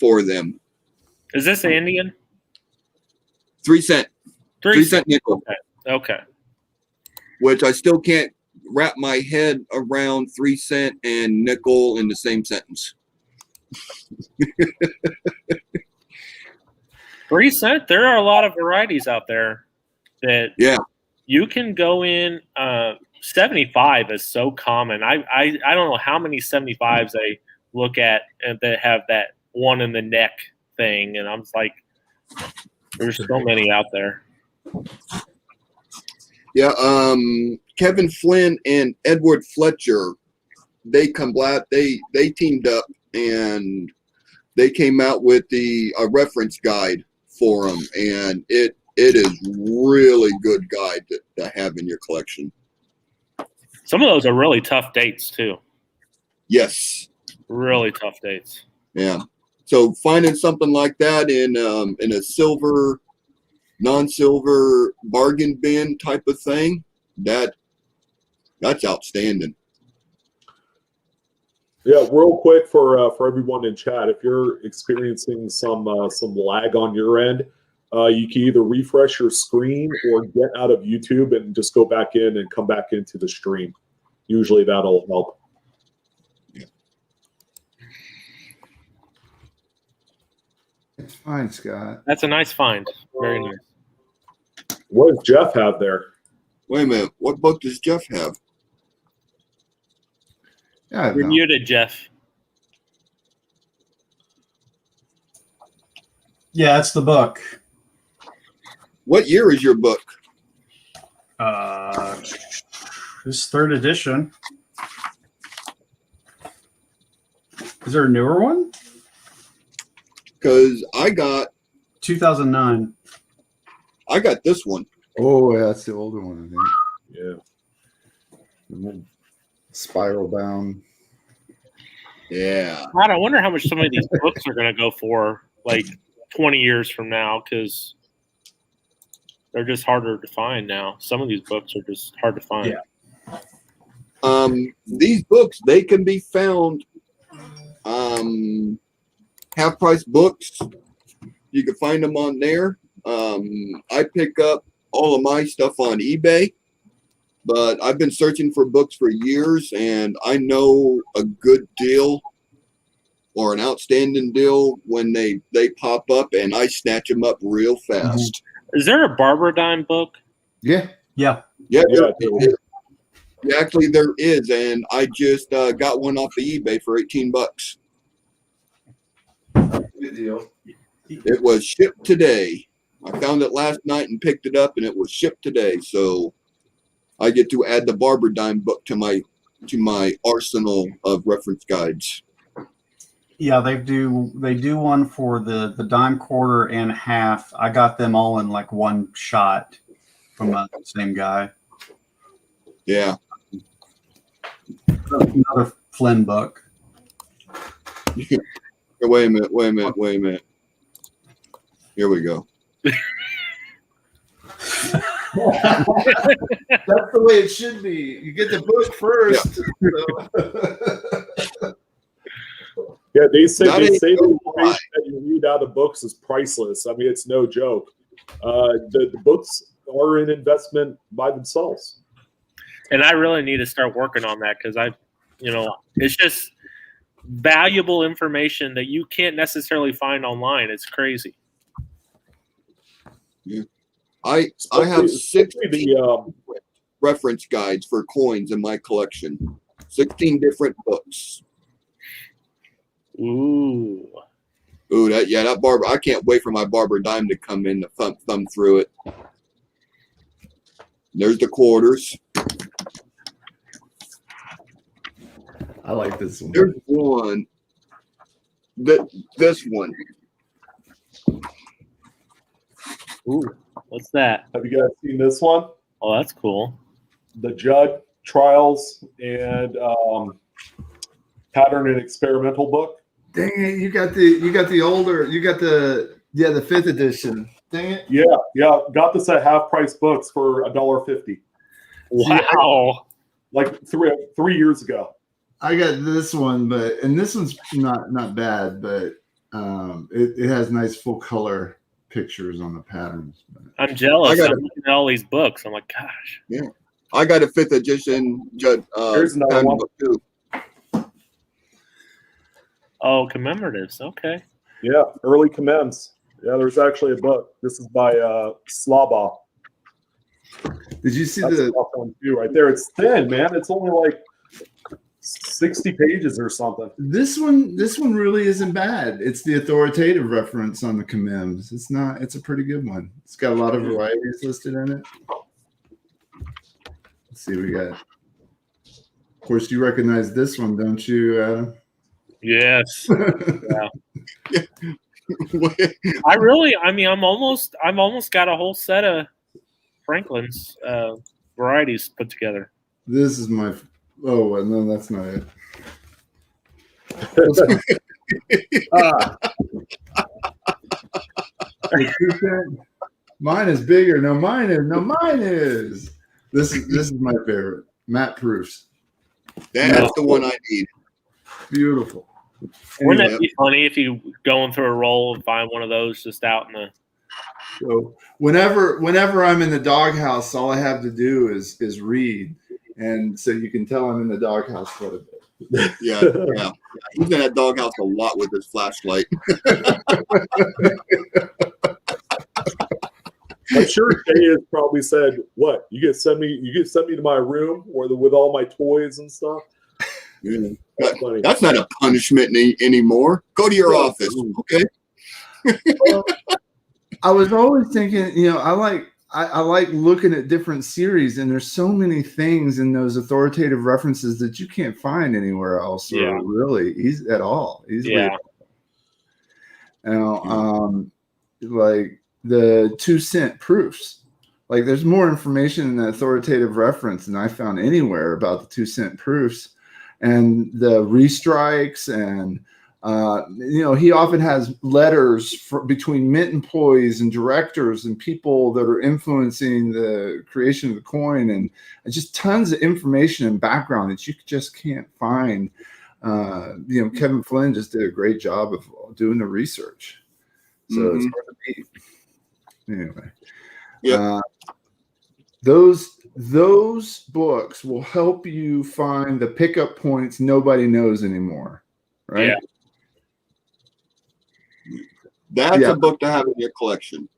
for them. Is this the Indian? 3 cent. 3 cent nickel. Okay. Which I still can't wrap my head around 3 cent and nickel in the same sentence. 3 cent. There are a lot of varieties out there that you can go in. 75 is so common. I don't know how many 75s I look at and that have that one in the neck thing, and I'm just like, there's so many out there. Yeah, Kevin Flynn and Edward Fletcher, they teamed up and they came out with a reference guide for them, and it is really good guide to have in your collection. Some of those are really tough dates too. Yes. Really tough dates. Yeah. So finding something like that in a silver, non-silver bargain bin type of thing, that's outstanding. Yeah, real quick for everyone in chat, if you're experiencing some lag on your end, you can either refresh your screen or get out of YouTube and just go back in and come back into the stream. Usually that'll help. It's fine, Scott. That's a nice find. Very nice. What does Jeff have there? Wait a minute. What book does Jeff have? Yeah, You're muted, Jeff. Yeah, it's the book. What year is your book? This 3rd edition. Is there a newer one? Because I got 2009. I got this one. Oh, yeah, that's the older one, I think. Yeah. Spiral bound. Yeah. God, I wonder how much some of these books are going to go for, like 20 years from now, because they're just harder to find now. Some of these books are just hard to find. Yeah. These books, they can be found half-price books. You can find them on there. I pick up all of my stuff on eBay, but I've been searching for books for years, and I know a good deal or an outstanding deal when they pop up, and I snatch them up real fast. Is there a Barber dime book? Yeah. Yeah. Yeah, actually there is, and I just got one off the eBay for $18. Good deal. It was shipped today. I found it last night and picked it up, and it was shipped today. So I get to add the Barber dime book to my arsenal of reference guides. Yeah, they do one for the dime, quarter, and half. I got them all in like one shot from the same guy. Yeah. Another Flynn book. Wait a minute. Here we go. That's the way it should be. You get the book first. Yeah, they say That the ain't no information lie. that you read out of books is priceless. I mean, it's no joke. The books are an investment by themselves. And I really need to start working on that because it's just valuable information that you can't necessarily find online. It's crazy. I have Especially 16 reference guides for coins in my collection. 16 different books. Ooh. Ooh, that Barber. I can't wait for my Barber dime to come in to thumb through it. There's the quarters. I like this one. There's one. This one. Ooh. What's that? Have you guys seen this one? Oh, that's cool. The Judd Trials and Pattern and Experimental book. Dang it! You got the older. You got the 5th edition. Dang it! Yeah. Got this at half price books for $1.50. Wow. Like three years ago. I got this one, and this one's not bad, but it has nice full color pictures on the patterns. I'm jealous. I got I'm looking at all these books. I'm like, gosh. Yeah. I got a 5th edition Judd Here's another pattern one. book too. Oh, commemoratives. Okay. Yeah, early commems. Yeah, there's actually a book. This is by Slaba. Did you see That's a the? tough one too, right there. It's thin, man. It's only like 60 pages or something. This one really isn't bad. It's the authoritative reference on the commems. It's a pretty good one. It's got a lot of varieties listed in it. Let's see what we got. Of course, you recognize this one, don't you, Adam? Yes. Yeah. I'm almost got a whole set of Franklin's varieties put together. This is my. Oh, well, no, that's not it. Mine is bigger. No, mine is. This is my favorite. Matte proofs. That's the one I need. Beautiful. Wouldn't that be funny if you going through a roll and find one of those just out in the? So whenever I'm in the doghouse, all I have to do is read, and so you can tell I'm in the doghouse quite a bit. Yeah. He's in that doghouse a lot with his flashlight. I'm sure Jay has probably said, "What you get send me to my room with all my toys and stuff." Yeah. That's funny. That's not a punishment anymore. Go to your office, okay? Well, I was always thinking, I like looking at different series, and there's so many things in those authoritative references that you can't find anywhere else, or really at all easily. Yeah. Now, like the 2-cent proofs, like there's more information in the authoritative reference than I found anywhere about the 2-cent proofs, and the restrikes, and he often has letters between mint employees and directors and people that are influencing the creation of the coin, and just tons of information and background that you just can't find. Kevin Flynn just did a great job of doing the research, so it's hard to beat. Anyway, Yeah. Those books will help you find the pickup points nobody knows anymore, right? Yeah. That's a book to have in your collection.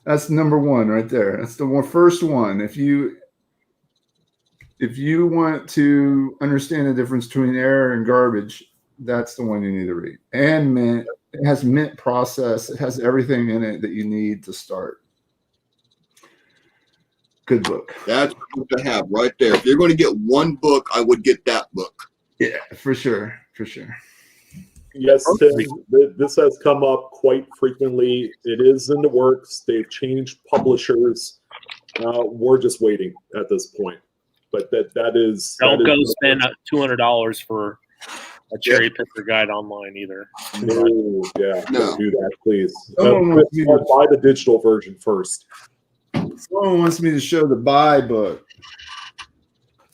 That's number one right there. That's the first one. If you want to understand the difference between error and garbage, that's the one you need to read. And mint, it has mint process. It has everything in it that you need to start. Good book. That's good to have right there. If you're going to get one book, I would get that book. Yeah, for sure. For sure. Yes, Tim, this has come up quite frequently. It is in the works. They've changed publishers. We're just waiting at this point. But that is. Don't go spend $200 for a cherry picker guide online either. No, yeah, No. don't do that, please. Someone wants me to- Buy the digital version first. Someone wants me to show the buy book.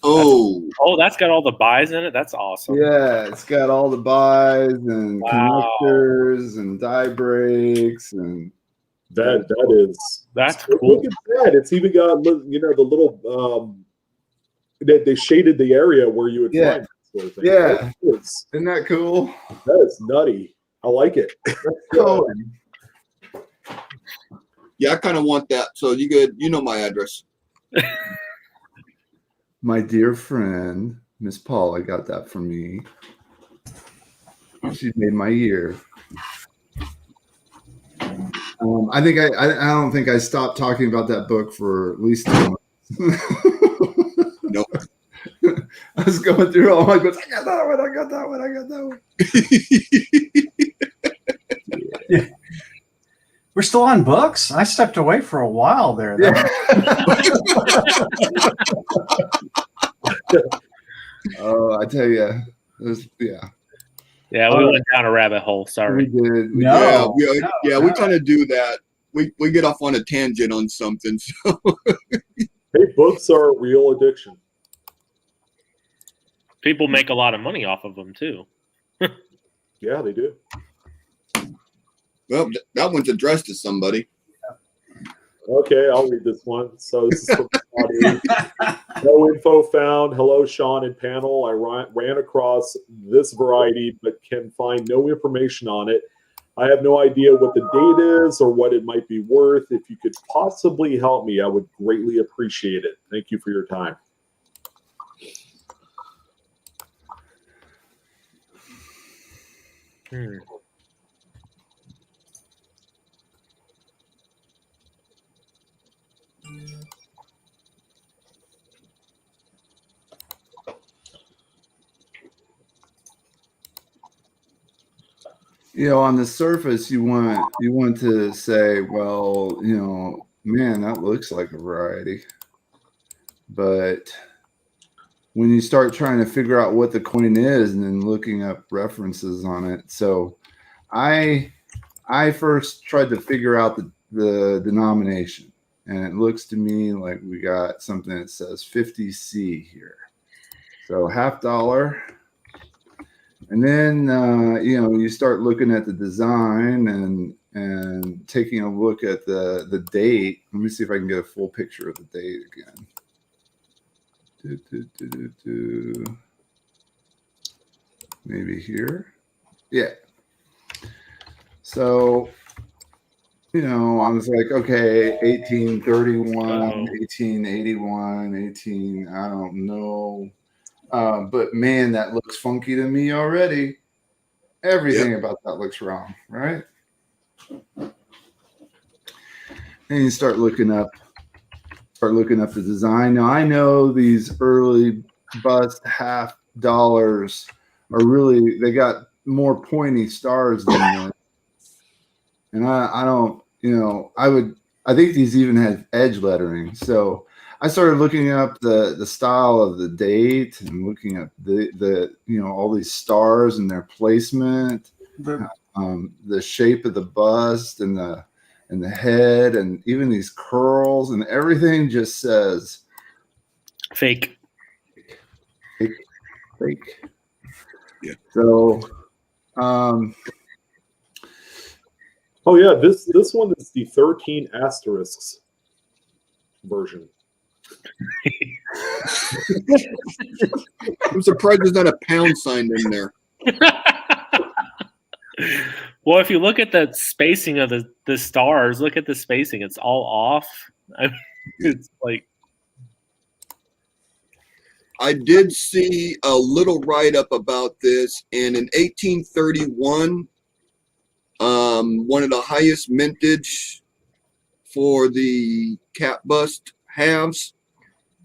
Oh, Oh, that's got all the buys in it. That's awesome. Yeah, it's got all the buys and Wow. connectors and die breaks and That is That's look cool. at that. It's even got the little they shaded the area where you would Yeah. find that sort of thing. Yeah. That isn't that cool? is nutty. I like it. Cool. yeah, I kind of want that. So you know my address. My dear friend, Miss Paula, got that for me. She made my year. I think I don't think I stopped talking about that book for at least 2 months. Nope. I was going through all my books. I got that one. I got that one. I got that one. We're still on books. I stepped away for a while there. Oh, I tell you, Yeah, we went down a rabbit hole. we Sorry. did. We No. We kind of do that. We get off on a tangent on something. So Hey, books are a real addiction. People make a lot of money off of them too. Yeah, they do. well, that one's addressed to somebody. Okay, I'll read this one. So this is from Scotty. No info found. Hello, Sean and panel. I ran across this variety, but can find no information on it. I have no idea what the date is or what it might be worth. If you could possibly help me, I would greatly appreciate it. Thank you for your time. On the surface, you want to say, well, man, that looks like a variety. But when you start trying to figure out what the coin is and then looking up references on it, so I first tried to figure out the denomination, and it looks to me like we got something that says 50C here. So $50. And then, you start looking at the design and taking a look at the date. Let me see if I can get a full picture of the date again. Maybe here. Yeah. So, I was like, okay, 1831, 1881, I don't know. But man, that looks funky to me already. Everything about that looks wrong, right? And you start looking up the design. Now I know these early bust $50 are really, they got more pointy stars than that. And I don't, I think these even had edge lettering. So I started looking up the style of the date and looking at the all these stars and their placement, the shape of the bust and the head and even these curls, and everything just says Fake. Yeah. So, oh yeah, this one is the 13 asterisks version. I'm surprised there's not a pound sign in there. Well, if you look at the spacing of the stars, look at the spacing. It's all off. It's like, I did see a little write-up about this, and in 1831, one of the highest mintage for the cap bust halves,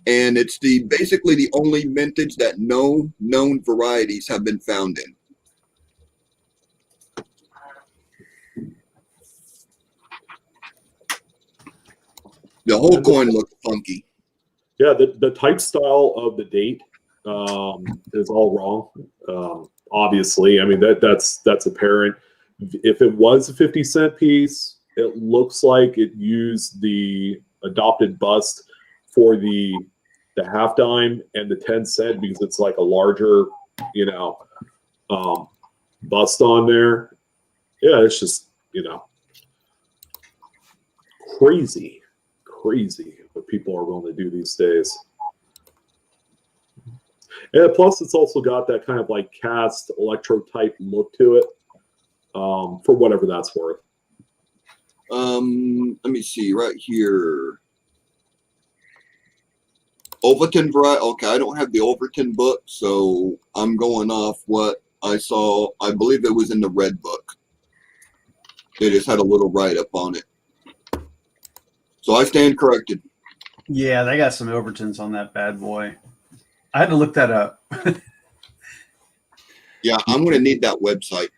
and it's basically the only mintage that no known varieties have been found in. The whole coin looks funky. Yeah, the type style of the date is all wrong. obviously. I mean, that's apparent. If it was a 50-cent piece, it looks like it used the adopted bust for the half dime and the 10-cent because it's like a larger, bust on there. Yeah, it's just, crazy what people are willing to do these days. And plus, it's also got that kind of like cast electrotype look to it, for whatever that's worth. Let me see right here. Overton variety. Okay, I don't have the Overton book, so I'm going off what I saw. I believe it was in the red book. They just had a little write-up on it. So I stand corrected. Yeah, they got some Overtons on that bad boy. I had to look that up. Yeah, I'm going to need that website.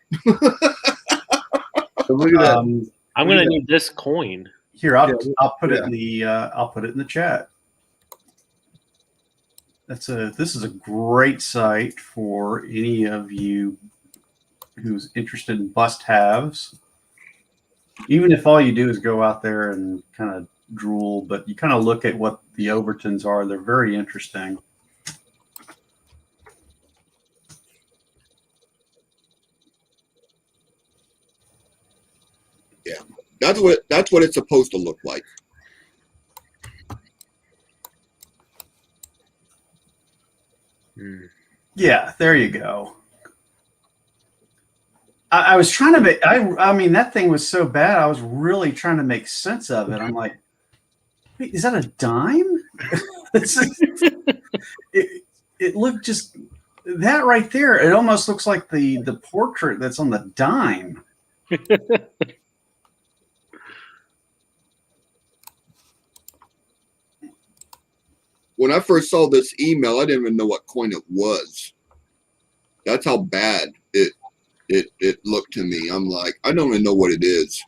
So look at that. I'm gonna need this coin. Here, I'll put it in the I'll put it in the chat. This is a great site for any of you who's interested in bust halves. Even if all you do is go out there and kind of drool, but you kind of look at what the Overtons are. They're very interesting. Yeah, that's what it's supposed to look like. Yeah, there you go. I was trying to make. I mean, that thing was so bad. I was really trying to make sense of it. I'm like, wait, is that a dime? It looked just that right there. It almost looks like the portrait that's on the dime. When I first saw this email, I didn't even know what coin it was. That's how bad it looked to me. I'm like, I don't even know what it is.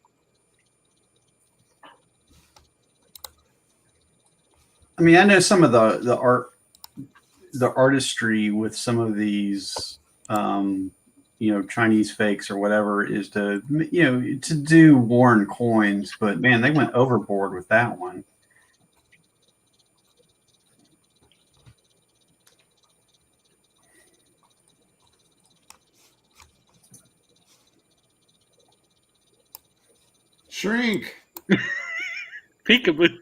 I mean, I know some of the artistry with some of these, Chinese fakes or whatever is to do worn coins, but man, they went overboard with that one. Shrink. Peekaboo.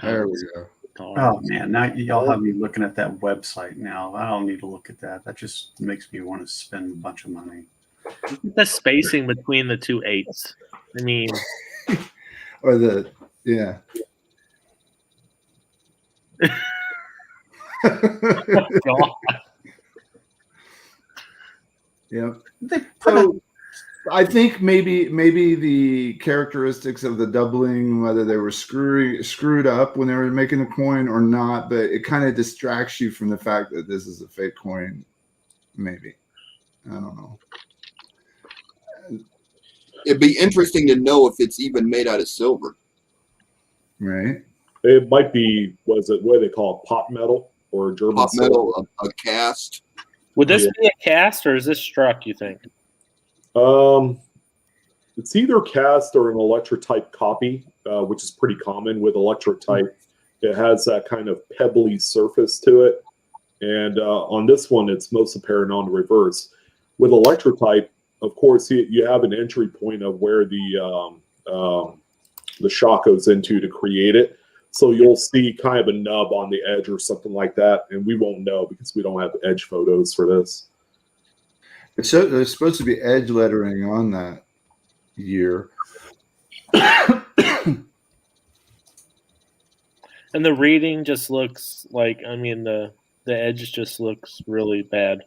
There we go. Oh man, now y'all have me looking at that website now. I don't need to look at that. That just makes me want to spend a bunch of money. The spacing between the two eights. I mean, Or the God. Yep. They put So I think maybe the characteristics of the doubling, whether they were screwed up when they were making the coin or not, but it kind of distracts you from the fact that this is a fake coin. Maybe. I don't know. It'd be interesting to know if it's even made out of silver. Right. It might be, what do they call it, pop metal or German Pop silver? metal, a cast. Would this be a cast or is this struck, you think? It's either cast or an electrotype copy, which is pretty common with electrotype. It has that kind of pebbly surface to it. And on this one, it's most apparent on the reverse. With electrotype, of course, you have an entry point of where the shot goes into to create it. So you'll see kind of a nub on the edge or something like that. And we won't know because we don't have edge photos for this. There's supposed to be edge lettering on that year. And the reading just looks like, I mean, the edge just looks really bad.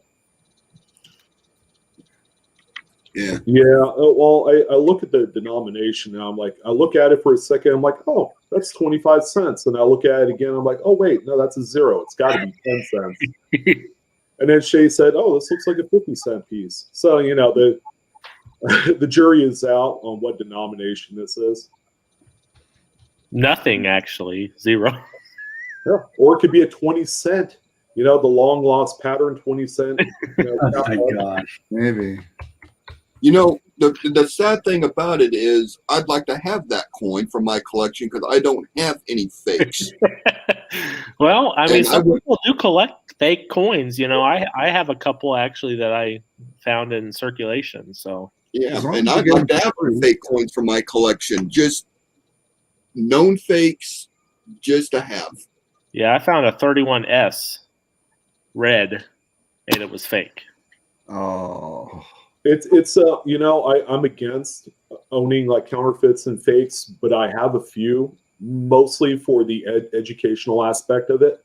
Yeah. Yeah. Well, I look at the denomination now. I'm like, I look at it for a second. I'm like, oh, that's 25 cents. And I look at it again. I'm like, oh, wait, no, that's a zero. It's got to be 10 cents. And then Shay said, oh, this looks like a 50-cent piece. So, the jury is out on what denomination this is. Nothing, actually. 0. Yeah. Or it could be a 20-cent, the long lost pattern 20-cent. Oh my gosh. Maybe. The sad thing about it is I'd like to have that coin from my collection because I don't have any fakes. Well, I mean, And some people do collect fake coins. I have a couple actually that I found in circulation. So Yeah, As long and as you I'd get like to them have free. fake coins from my collection. Just known fakes, just to have. yeah, I found a 31S red, and it was fake. Oh. It's I'm against owning like counterfeits and fakes, but I have a few, mostly for the educational aspect of it.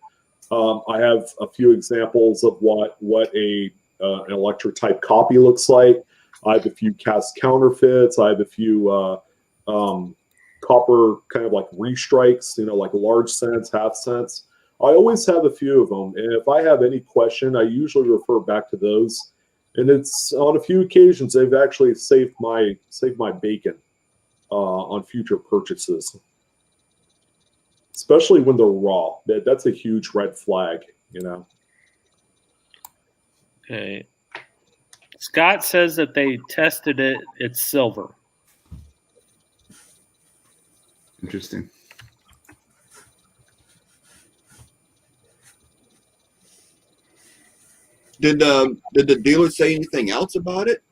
I have a few examples of what an electrotype copy looks like. I have a few cast counterfeits. I have a few copper kind of like restrikes, like large cents, half cents. I always have a few of them, and if I have any question, I usually refer back to those. And it's on a few occasions they've actually saved my bacon on future purchases, especially when they're raw. That's a huge red flag, Okay. Scott says that they tested it. It's silver. Interesting. Did the dealer say anything else about it?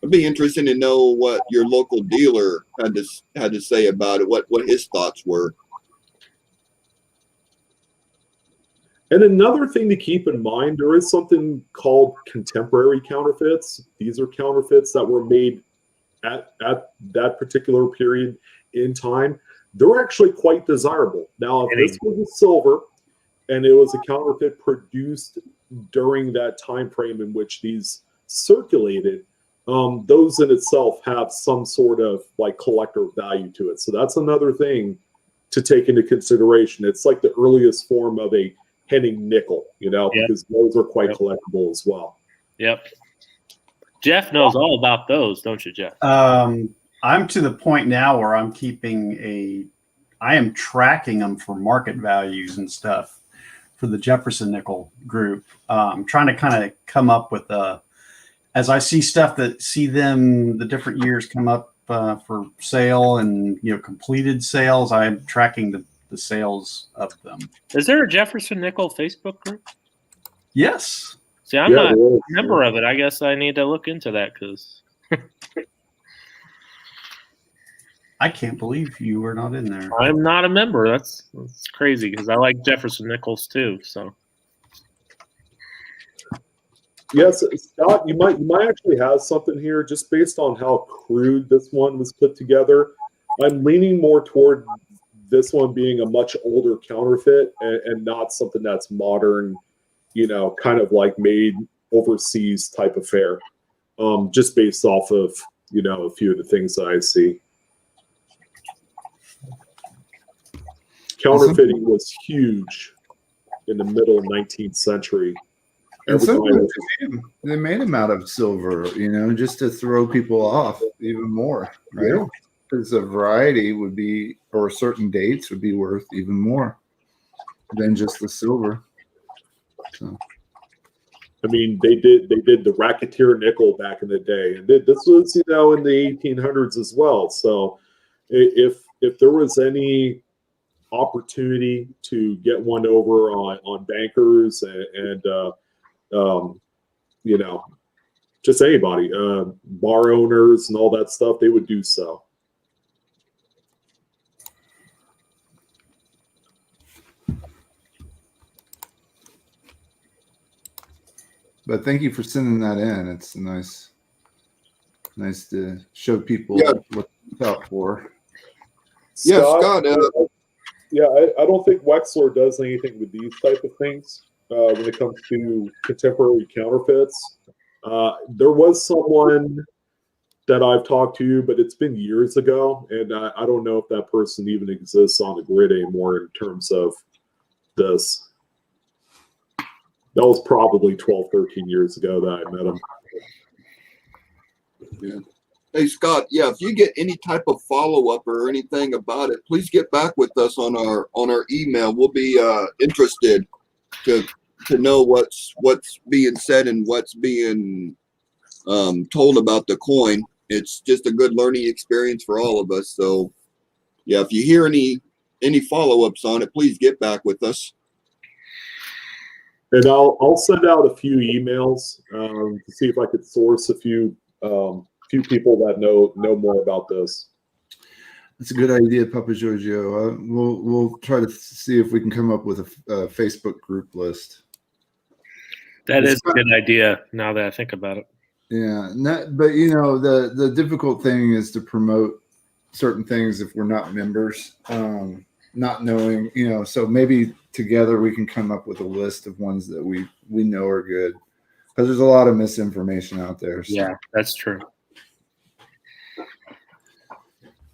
I'd be interested to know what your local dealer had to say about it. What his thoughts were. And another thing to keep in mind, there is something called contemporary counterfeits. These are counterfeits that were made at that particular period in time. They're actually quite desirable. Now, if this was a silver and it was a counterfeit produced during that time frame in which these circulated, those in itself have some sort of like collector value to it. So that's another thing to take into consideration. It's like the earliest form of a Henning nickel, because those are quite collectible as well. Yep. Jeff knows all about those, don't you, Jeff? I'm to the point now where I am tracking them for market values and stuff for the Jefferson nickel group. Trying to kind of come up with as I see stuff the different years come up for sale and completed sales, I'm tracking the sales of them. Is there a Jefferson nickel Facebook group? Yes. See, I'm not a member of it. I guess I need to look into that because I can't believe you were not in there. I'm not a member. That's crazy because I like Jefferson nickels too. So yes, Scott, you might actually have something here just based on how crude this one was put together. I'm leaning more toward this one being a much older counterfeit and not something that's modern, kind of like made overseas type affair, just based off of, a few of the things that I see. Counterfeiting was huge in the middle 19th century. And sometimes they made them out of silver, just to throw people off even more, right? Yeah. Because a variety would be, or certain dates would be worth even more than just the silver. So, I mean, they did the racketeer nickel back in the day, and this was in the 1800s as well. So, if there was any opportunity to get one over on bankers and just anybody, bar owners and all that stuff, they would do so. but thank you for sending that in. It's nice to show people what it's out for. Scott. I don't think Wexler does anything with these type of things when it comes to contemporary counterfeits. There was someone that I've talked to, but it's been years ago, and I don't know if that person even exists on the grid anymore in terms of this. That was probably 12, 13 years ago that I met him. Yeah. Hey Scott, yeah, if you get any type of follow-up or anything about it, please get back with us on our email. We'll be interested to know what's being said and what's being told about the coin. It's just a good learning experience for all of us. So yeah, if you hear any follow-ups on it, please get back with us. And I'll send out a few emails to see if I could source a few people that know more about this. That's a good idea, Papa Giorgio. We'll try to see if we can come up with a Facebook group list. That is a good idea now that I think about it. Yeah, but you know, the difficult thing is to promote certain things if we're not members, not knowing, you know. So maybe together we can come up with a list of ones that we know are good, because there's a lot of misinformation out there. So. Yeah, that's true.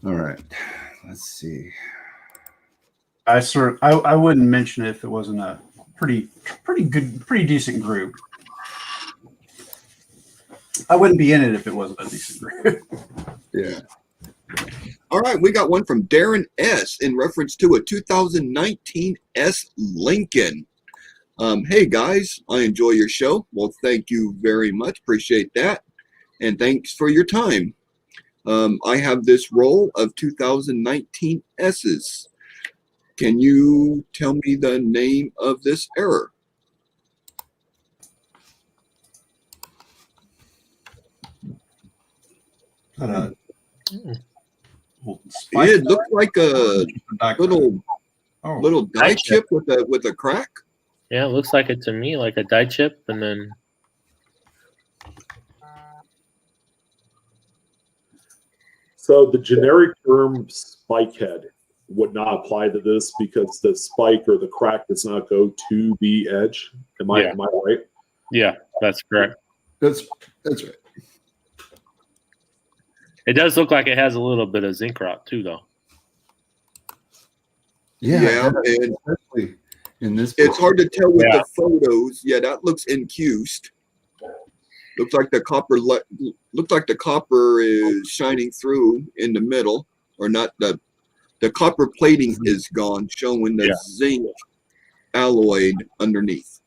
All right, let's see. I wouldn't mention it if it wasn't a pretty good, pretty decent group. I wouldn't be in it if it wasn't a decent group. Yeah. All right, we got one from Darren S. in reference to a 2019 S Lincoln. Hey guys, I enjoy your show. Well, thank you very much. Appreciate that. And thanks for your time. I have this roll of 2019 S's. Can you tell me the name of this error? It looks like a little die chip with a crack. Yeah, it looks like it to me, like a die chip, and then So the generic term spike head would not apply to this because the spike or the crack does not go to the edge. Am I right? Yeah, that's correct. That's right. It does look like it has a little bit of zinc rot too, though. Yeah, and especially in this. It's hard to tell with the photos. Yeah, that looks incused. Looks like the copper is shining through in the middle, or not. The copper plating is gone, showing the zinc alloy underneath.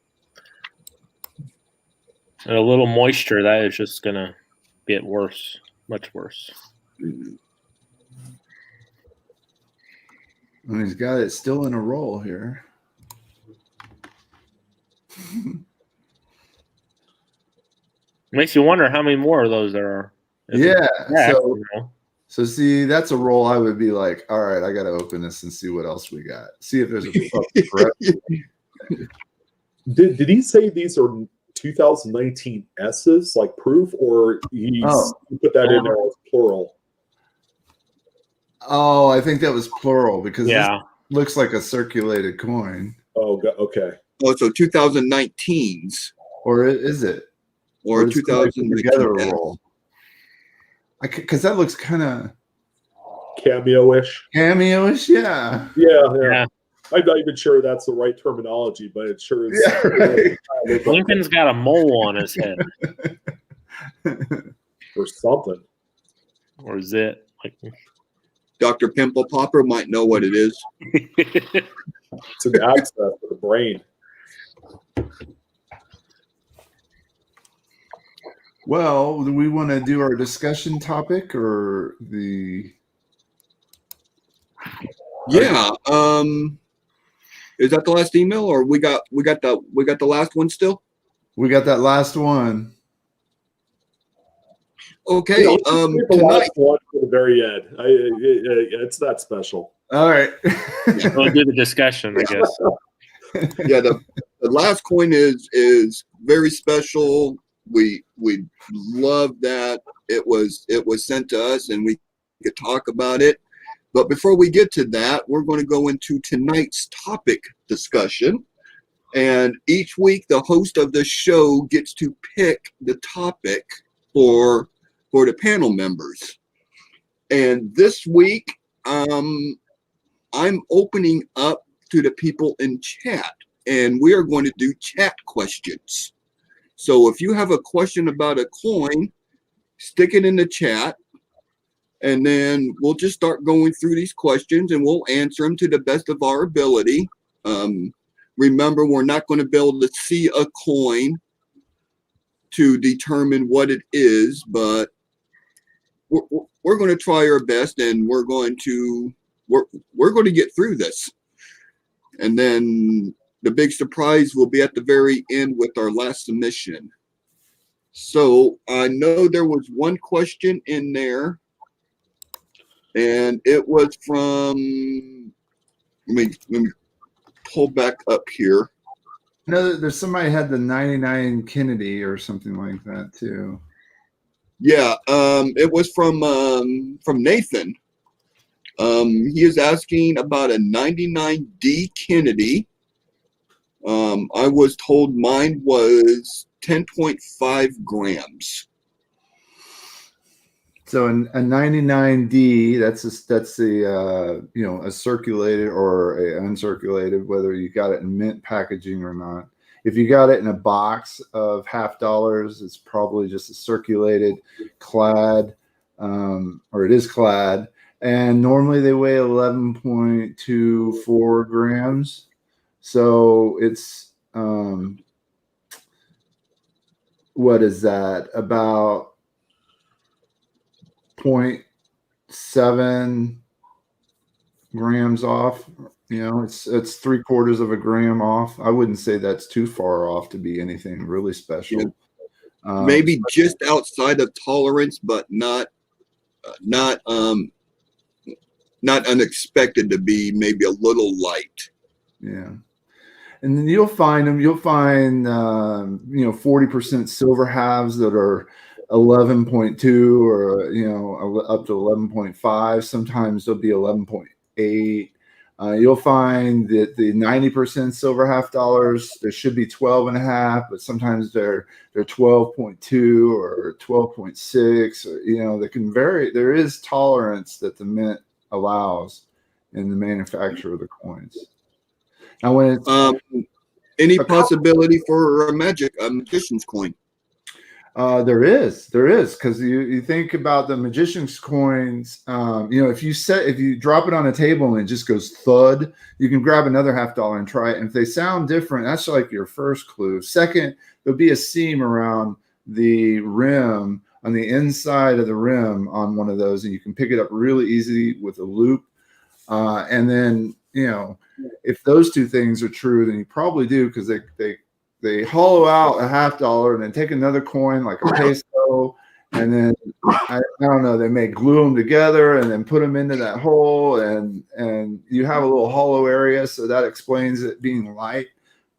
And a little moisture, that is just gonna get worse, much worse. And he's got it still in a roll here. Makes you wonder how many more of those there are. So see, that's a roll I would be like, all right, I got to open this and see what else we got. See if there's a Did he say these are 2019 S's, like proof, or he put that in there as plural? Oh, I think that was plural because this looks like a circulated coin. Oh, okay. Oh, so 2019s. Or is it? Or 2019 together roll. Because that looks kind of cameo-ish. Cameo-ish, yeah. Yeah. I'm not even sure that's the right terminology, but it sure is. Yeah, right. Lincoln's got a mole on his head. Or something. Or is it? Like, Dr. Pimple Popper might know what it is. It's an access for the brain. Well, do we want to do our discussion topic or the? Yeah. Is that the last email, or we got the last one still? We got that last one. Okay. The last one for the very end. It's that special. All right. We'll do the discussion, I guess. Yeah, the last coin is very special. We love that it was sent to us and we could talk about it. But before we get to that, we're going to go into tonight's topic discussion. And each week, the host of the show gets to pick the topic for the panel members. And this week, I'm opening up to the people in chat, and we are going to do chat questions. So if you have a question about a coin, stick it in the chat. And then we'll just start going through these questions and we'll answer them to the best of our ability. Remember, we're not going to be able to see a coin to determine what it is, but we're going to try our best, and we're going to get through this. And then the big surprise will be at the very end with our last submission. So I know there was one question in there, and it was from, let me pull back up here. No, there's somebody had the 99 Kennedy or something like that too. Yeah, it was from Nathan. He is asking about a 99D Kennedy. I was told mine was 10.5 grams. So a 99D, that's the a circulated or a uncirculated, whether you got it in mint packaging or not. If you got it in a box of $50, it's probably just a circulated clad, or it is clad. And normally they weigh 11.24 grams. So it's, what is that? About 0.7 grams off. It's 3/4 of a gram off. I wouldn't say that's too far off to be anything really special. Maybe just outside of tolerance, but not unexpected to be maybe a little light. Yeah. And then you'll find 40% silver halves that are 11.2 or up to 11.5. Sometimes they'll be 11.8. You'll find that the 90% silver $50, there should be 12.5, but sometimes they're 12.2 or 12.6. They can vary. There is tolerance that the mint allows in the manufacture of the coins. Now, when it's any possibility for a magician's coin? There is, because you think about the magician's coins. If you drop it on a table and it just goes thud, you can grab another $50 and try it. And if they sound different, that's like your first clue. Second, there'll be a seam around the rim, on the inside of the rim on one of those, and you can pick it up really easy with a loop. And then if those two things are true, then you probably do, because they hollow out a $50 and then take another coin like a peso, and then I don't know, they may glue them together and then put them into that hole, and you have a little hollow area, so that explains it being light.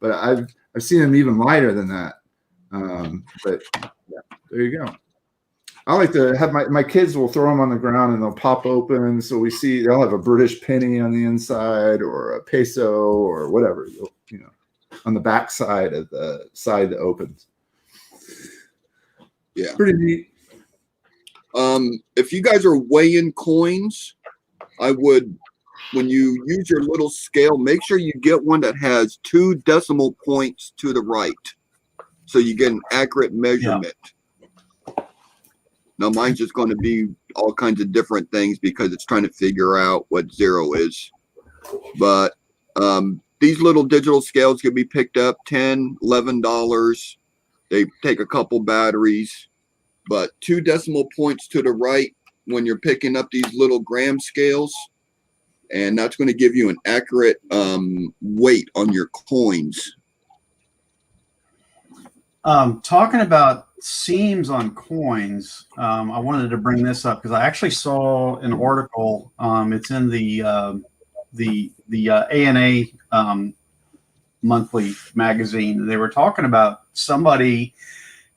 But I've seen them even lighter than that. But yeah, there you go. I like to have my kids will throw them on the ground and they'll pop open, so we see they'll have a British penny on the inside or a peso or whatever, on the back side of the side that opens. Yeah, pretty neat. If you guys are weighing coins, I would, when you use your little scale, make sure you get one that has 2 decimal points to the right, so you get an accurate measurement. Yeah. Now mine's just going to be all kinds of different things because it's trying to figure out what 0 is. But these little digital scales can be picked up $10, $11. They take a couple batteries, but 2 decimal points to the right when you're picking up these little gram scales, and that's going to give you an accurate weight on your coins. Talking about seams on coins, I wanted to bring this up because I actually saw an article. It's in the ANA monthly magazine. They were talking about somebody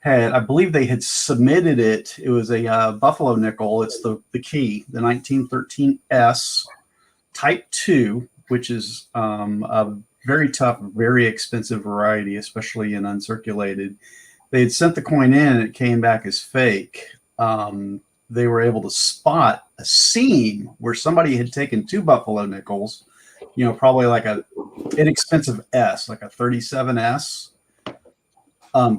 had, I believe they had submitted it. It was a buffalo nickel. It's the key, the 1913 S Type 2, which is a very tough, very expensive variety, especially in uncirculated. They had sent the coin in and it came back as fake. They were able to spot a seam where somebody had taken 2 buffalo nickels, probably like a inexpensive S, like a 37S,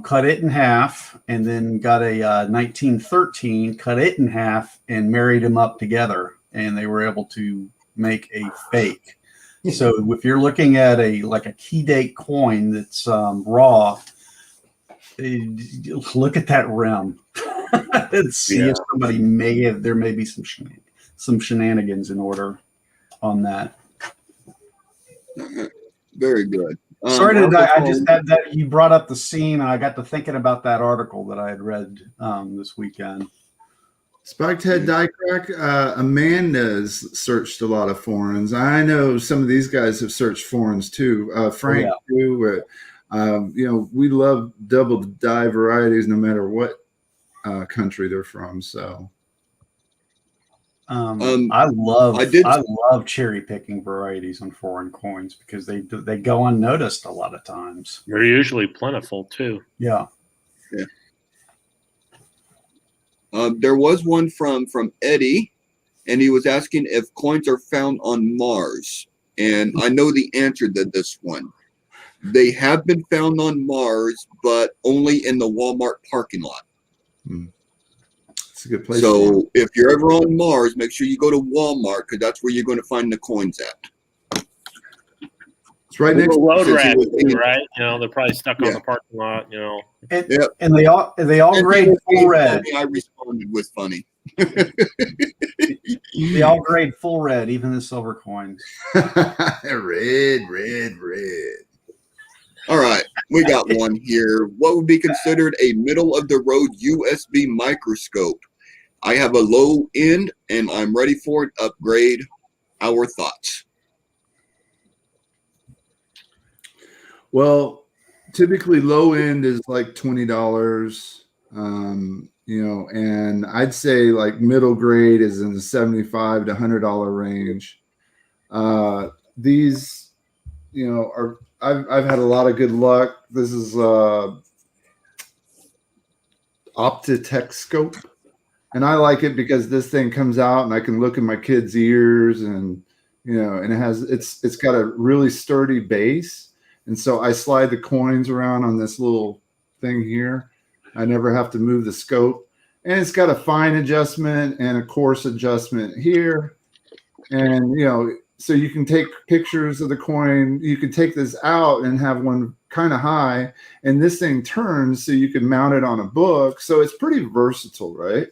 cut it in half, and then got a 1913, cut it in half, and married them up together, and they were able to make a fake. So if you're looking at a key date coin that's raw, look at that rim and see if somebody there may be some shenanigans in order on that. Very good. Sorry to die. I just had that. You brought up the scene. I got to thinking about that article that I had read this weekend. Spiked Head Die Crack. Amanda's searched a lot of foreigns. I know some of these guys have searched foreigns too. Frank too. We love double die varieties no matter what country they're from. So I love cherry picking varieties on foreign coins because they go unnoticed a lot of times. They're usually plentiful too. Yeah. There was one from Eddie, and he was asking if coins are found on Mars. And I know the answer to this one. They have been found on Mars, but only in the Walmart parking lot. It's a good place. So if you're ever on Mars, make sure you go to Walmart because that's where you're going to find the coins at. It's right next to road rat, right? They're probably stuck on the parking lot. And they all grade full red. I responded with funny. They all grade full red, even the silver coins. Red. All right, we got one here. What would be considered a middle-of-the-road USB microscope? I have a low end, and I'm ready for an upgrade. Our thoughts? Well, typically low end is like $20, and I'd say like middle grade is in the $75 to $100 range. These, I've had a lot of good luck. This is Optitechscope, and I like it because this thing comes out and I can look in my kids' ears, and and it's got a really sturdy base. And so I slide the coins around on this little thing here. I never have to move the scope. And it's got a fine adjustment and a coarse adjustment here. And, so you can take pictures of the coin. You can take this out and have one kind of high. And this thing turns so you can mount it on a book. So it's pretty versatile, right?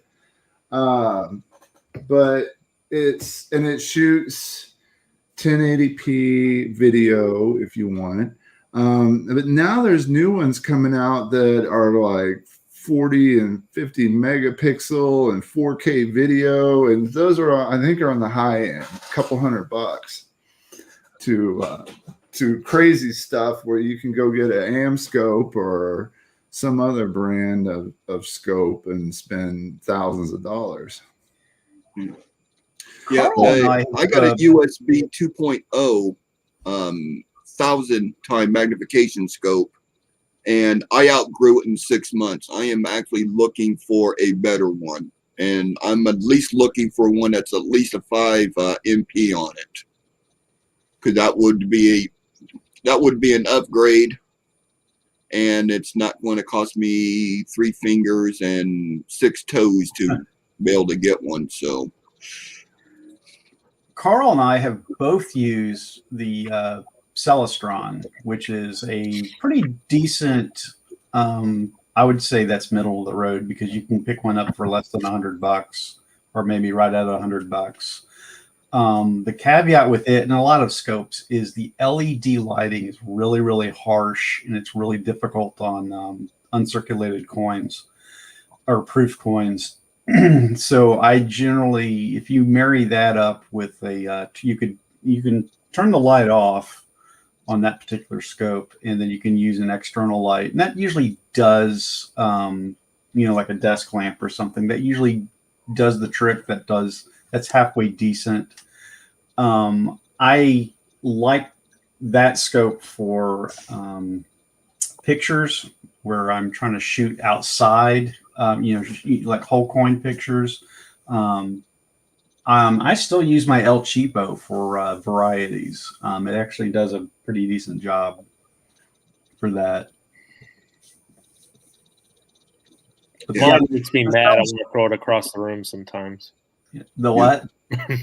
But it shoots 1080p video if you want it. But now there's new ones coming out that are like 40 and 50 megapixel and 4K video, and those are I think are on the high end, a couple $100 to crazy stuff where you can go get an Amscope or some other brand of scope and spend thousands of dollars. Yeah, I got a USB 2.0 1,000-time magnification scope, and I outgrew it in 6 months. I am actually looking for a better one, and I'm at least looking for one that's at least a 5 MP on it, because that would be an upgrade, and it's not going to cost me 3 fingers and 6 toes to be able to get one. So Carl and I have both used the Celestron, which is a pretty decent, I would say that's middle of the road because you can pick one up for less than $100 or maybe right at $100. The caveat with it and a lot of scopes is the LED lighting is really, really harsh, and it's really difficult on uncirculated coins or proof coins. So I generally, if you marry that up with a, you can turn the light off on that particular scope, and then you can use an external light, and that usually does, like a desk lamp or something. That usually does the trick. That's halfway decent. I like that scope for pictures where I'm trying to shoot outside, like whole coin pictures. I still use my El Cheapo for varieties. It actually does a pretty decent job for that. Mine makes me mad. I want to throw it across the room sometimes. The what?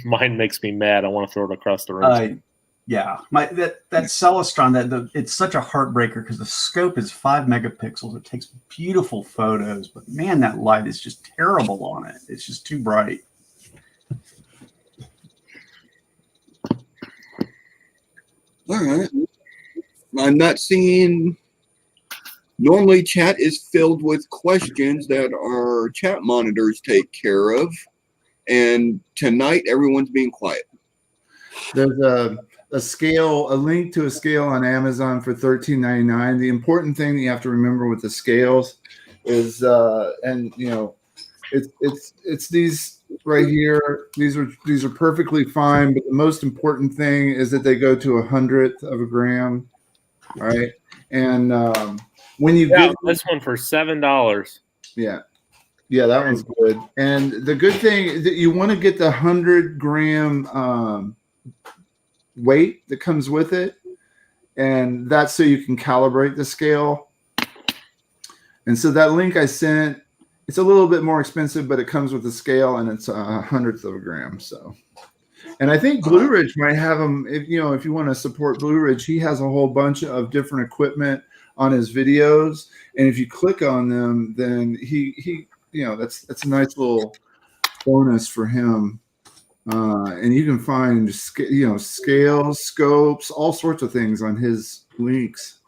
Mine makes me mad. I want to throw it across the room. Yeah, that Celestron, it's such a heartbreaker because the scope is 5 megapixels. It takes beautiful photos, but man, that light is just terrible on it. It's just too bright. All right. I'm not seeing. Normally, chat is filled with questions that our chat monitors take care of, and tonight everyone's being quiet. There's a link to a scale on Amazon for $13.99. The important thing that you have to remember with the scales is, it's these right here. These are perfectly fine, but the most important thing is that they go to 1/100th of a gram. All right, and when you get this one for $7. Yeah, that one's good. And the good thing that you want to get the 100-gram weight that comes with it, and that's so you can calibrate the scale. And so that link I sent, it's a little bit more expensive, but it comes with the scale, and it's 1/100th of a gram. So, and I think Blue Ridge might have them. If you want to support Blue Ridge, he has a whole bunch of different equipment on his videos, and if you click on them, then he that's a nice little bonus for him. And you can find scales, scopes, all sorts of things on his links.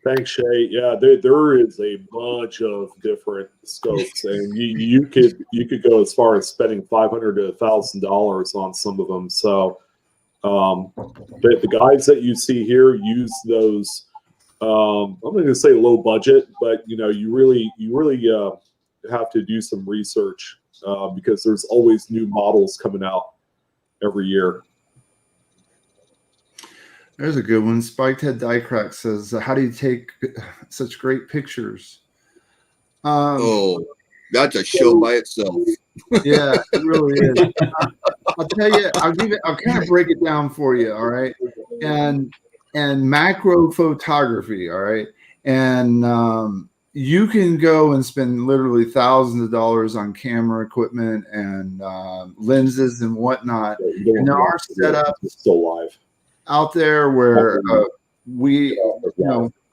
Thanks, Shay. Yeah, there is a bunch of different scopes, and you could go as far as spending $500 to $1,000 on some of them. So, the guys that you see here use those. I'm not going to say low budget, but you really have to do some research because there's always new models coming out every year. There's a good one. Spiked Head Die Crack says, "How do you take such great pictures?" That's a show by itself. Yeah, it really is. I'll tell you. I'll kind of break it down for you. All right, and macro photography. All right, and you can go and spend literally thousands of dollars on camera equipment and lenses and whatnot. And there are setups still live out there where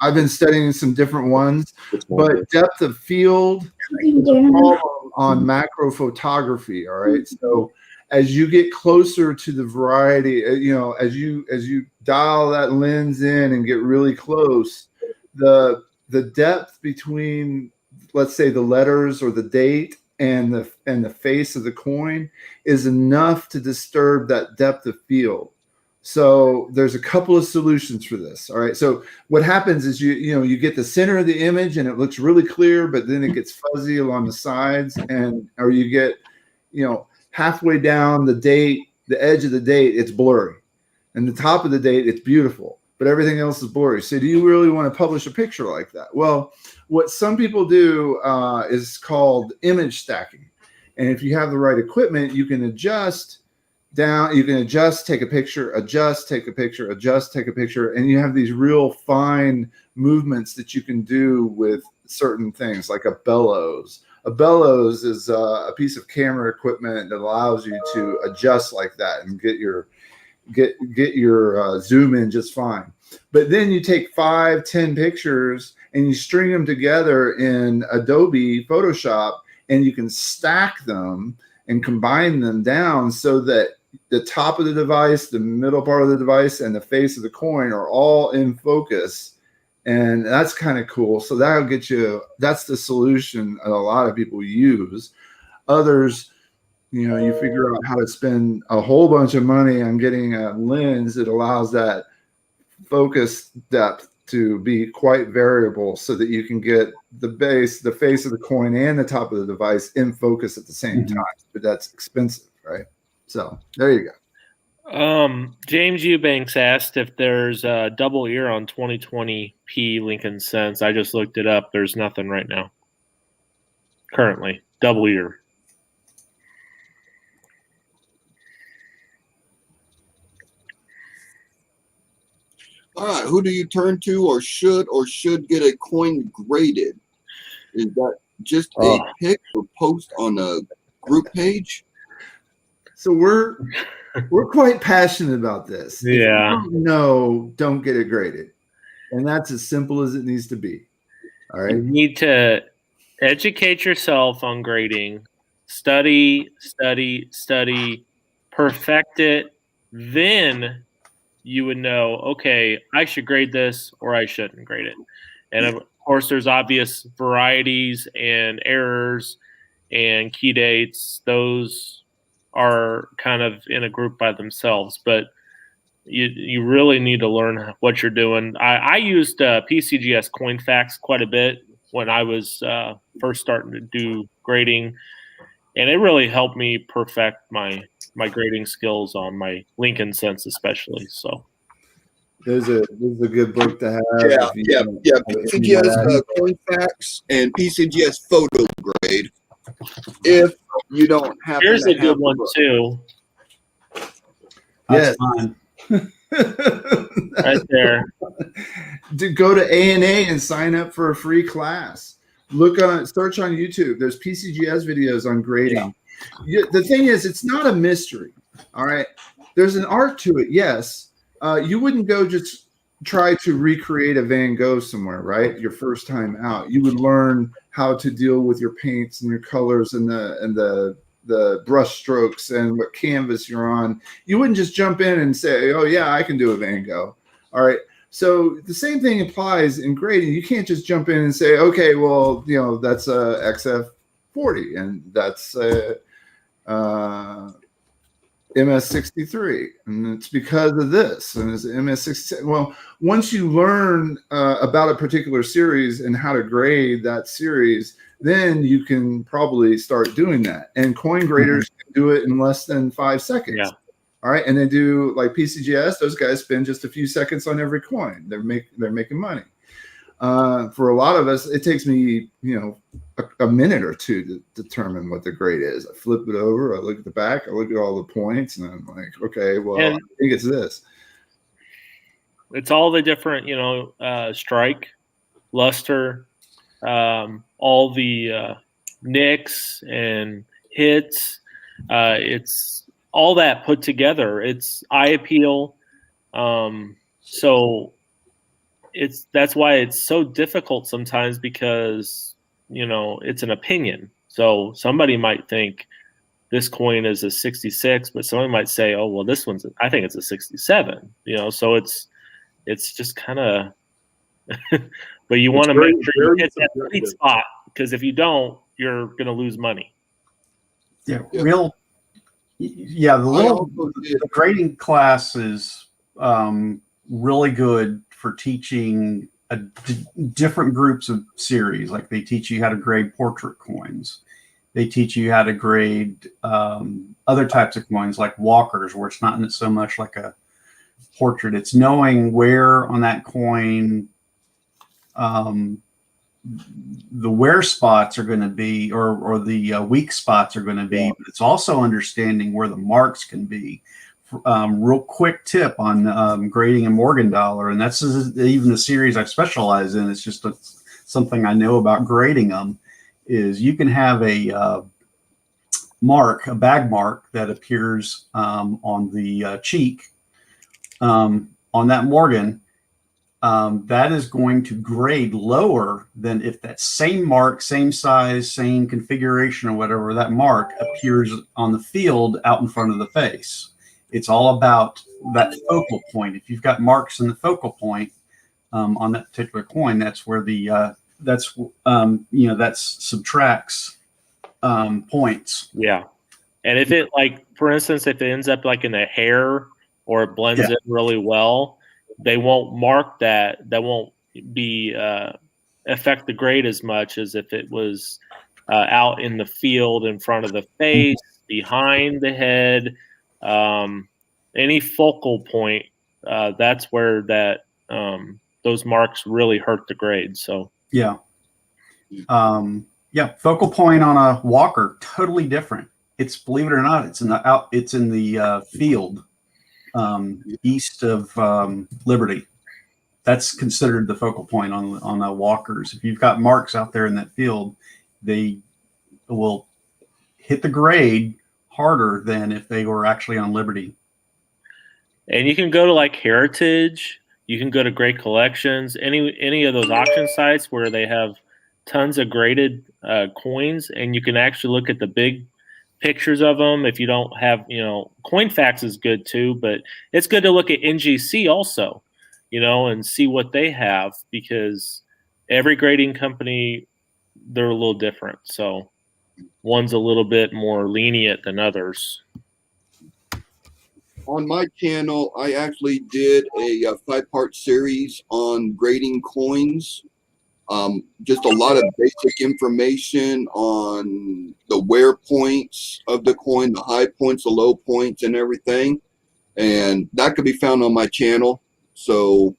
I've been studying some different ones, but depth of field is a problem on macro photography. All right, so as you get closer to the variety, as you dial that lens in and get really close, the depth between, let's say, the letters or the date and the face of the coin is enough to disturb that depth of field. So there's a couple of solutions for this. All right. So what happens is you get the center of the image and it looks really clear, but then it gets fuzzy along the sides, or you get halfway down the date, the edge of the date, it's blurry, and the top of the date, it's beautiful, but everything else is blurry. So do you really want to publish a picture like that? Well, what some people do is called image stacking, and if you have the right equipment, you can adjust down, you can adjust, take a picture, adjust, take a picture, adjust, take a picture, and you have these real fine movements that you can do with certain things like a bellows. A bellows is a piece of camera equipment that allows you to adjust like that and get your zoom in just fine. But then you take 5-10 pictures and you string them together in Adobe Photoshop, and you can stack them and combine them down so that the top of the device, the middle part of the device, and the face of the coin are all in focus. And that's kind of cool. So that'll get you, that's the solution that a lot of people use. Others, you figure out how to spend a whole bunch of money on getting a lens that allows that focus depth to be quite variable so that you can get the face of the coin and the top of the device in focus at the same time. But that's expensive, right? So there you go. James Eubanks asked if there's a double ear on 2020p Lincoln Sense. I just looked it up. There's nothing right now. Currently, double ear. All right, who do you turn to or should get a coin graded? Is that just a pick or post on a group page? So we're quite passionate about this. If you don't know, don't get it graded. And that's as simple as it needs to be. All right. You need to educate yourself on grading, study, perfect it. Then you would know, okay, I should grade this or I shouldn't grade it. And of course, there's obvious varieties and errors and key dates. Those are kind of in a group by themselves, but you really need to learn what you're doing. I used PCGS Counterfeits quite a bit when I was first starting to do grading, and it really helped me perfect my grading skills on my Lincoln Sense especially. So there's a good book to have. Yeah. PCGS Counterfeits and PCGS Photograde. If you don't have, here's a good one too. That's fine. Right there. To go to ANA and sign up for a free class. Search on YouTube. There's PCGS videos on grading. The thing is, it's not a mystery. All right. There's an art to it. Yes. You wouldn't go just try to recreate a Van Gogh somewhere, right? Your first time out. You would learn how to deal with your paints and your colors and the brush strokes and what canvas you're on. You wouldn't just jump in and say, oh yeah, I can do a Van Gogh. All right. So the same thing applies in grading. You can't just jump in and say, okay, well, that's a XF40 and that's a MS63, and it's because of this, and it's MS67. Well, once you learn about a particular series and how to grade that series, then you can probably start doing that. And coin graders can do it in less than 5 seconds. Yeah. All right, and they do like PCGS. Those guys spend just a few seconds on every coin. They're making money. For a lot of us, it takes me, a minute or two to determine what the grade is. I flip it over, I look at the back, I look at all the points, and I'm like, okay, well, I think it's this. It's all the different, strike, luster, all the nicks and hits. It's all that put together. It's eye appeal. So that's why it's so difficult sometimes, because it's an opinion. So somebody might think this coin is a 66, but somebody might say, oh well, I think it's a 67. So it's just kind of but you want to make sure you hit that sweet spot, because if you don't, you're going to lose money. The grading class is really good for teaching different groups of series. Like they teach you how to grade portrait coins. They teach you how to grade other types of coins like walkers, where it's not so much like a portrait. It's knowing where on that coin the wear spots are going to be, or the weak spots are going to be. But it's also understanding where the marks can be. Real quick tip on grading a Morgan dollar, and that's even the series I specialize in. It's just something I know about grading them. Is you can have a bag mark that appears on the cheek on that Morgan. That is going to grade lower than if that same mark, same size, same configuration or whatever, that mark appears on the field out in front of the face. It's all about that focal point. If you've got marks in the focal point on that particular coin, that's where that subtracts points. Yeah. And if it, like, for instance, if it ends up like in a hair or it blends in really well, they won't mark that. That won't be affect the grade as much as if it was out in the field, in front of the face, behind the head, any focal point. That's where that those marks really hurt the grade. So focal point on a walker, totally different. It's, believe it or not, it's in the field east of Liberty. that's considered the focal point on the walkers. If you've got marks out there in that field, they will hit the grade harder than if they were actually on Liberty. And you can go to like Heritage, you can go to Great Collections, any of those auction sites where they have tons of graded coins, and you can actually look at the big pictures of them. If you don't have, CoinFax is good too, but it's good to look at NGC also, and see what they have, because every grading company, they're a little different. So one's a little bit more lenient than others. On my channel, I actually did a 5-part series on grading coins. Just a lot of basic information on the wear points of the coin, the high points, the low points, and everything. And that could be found on my channel. So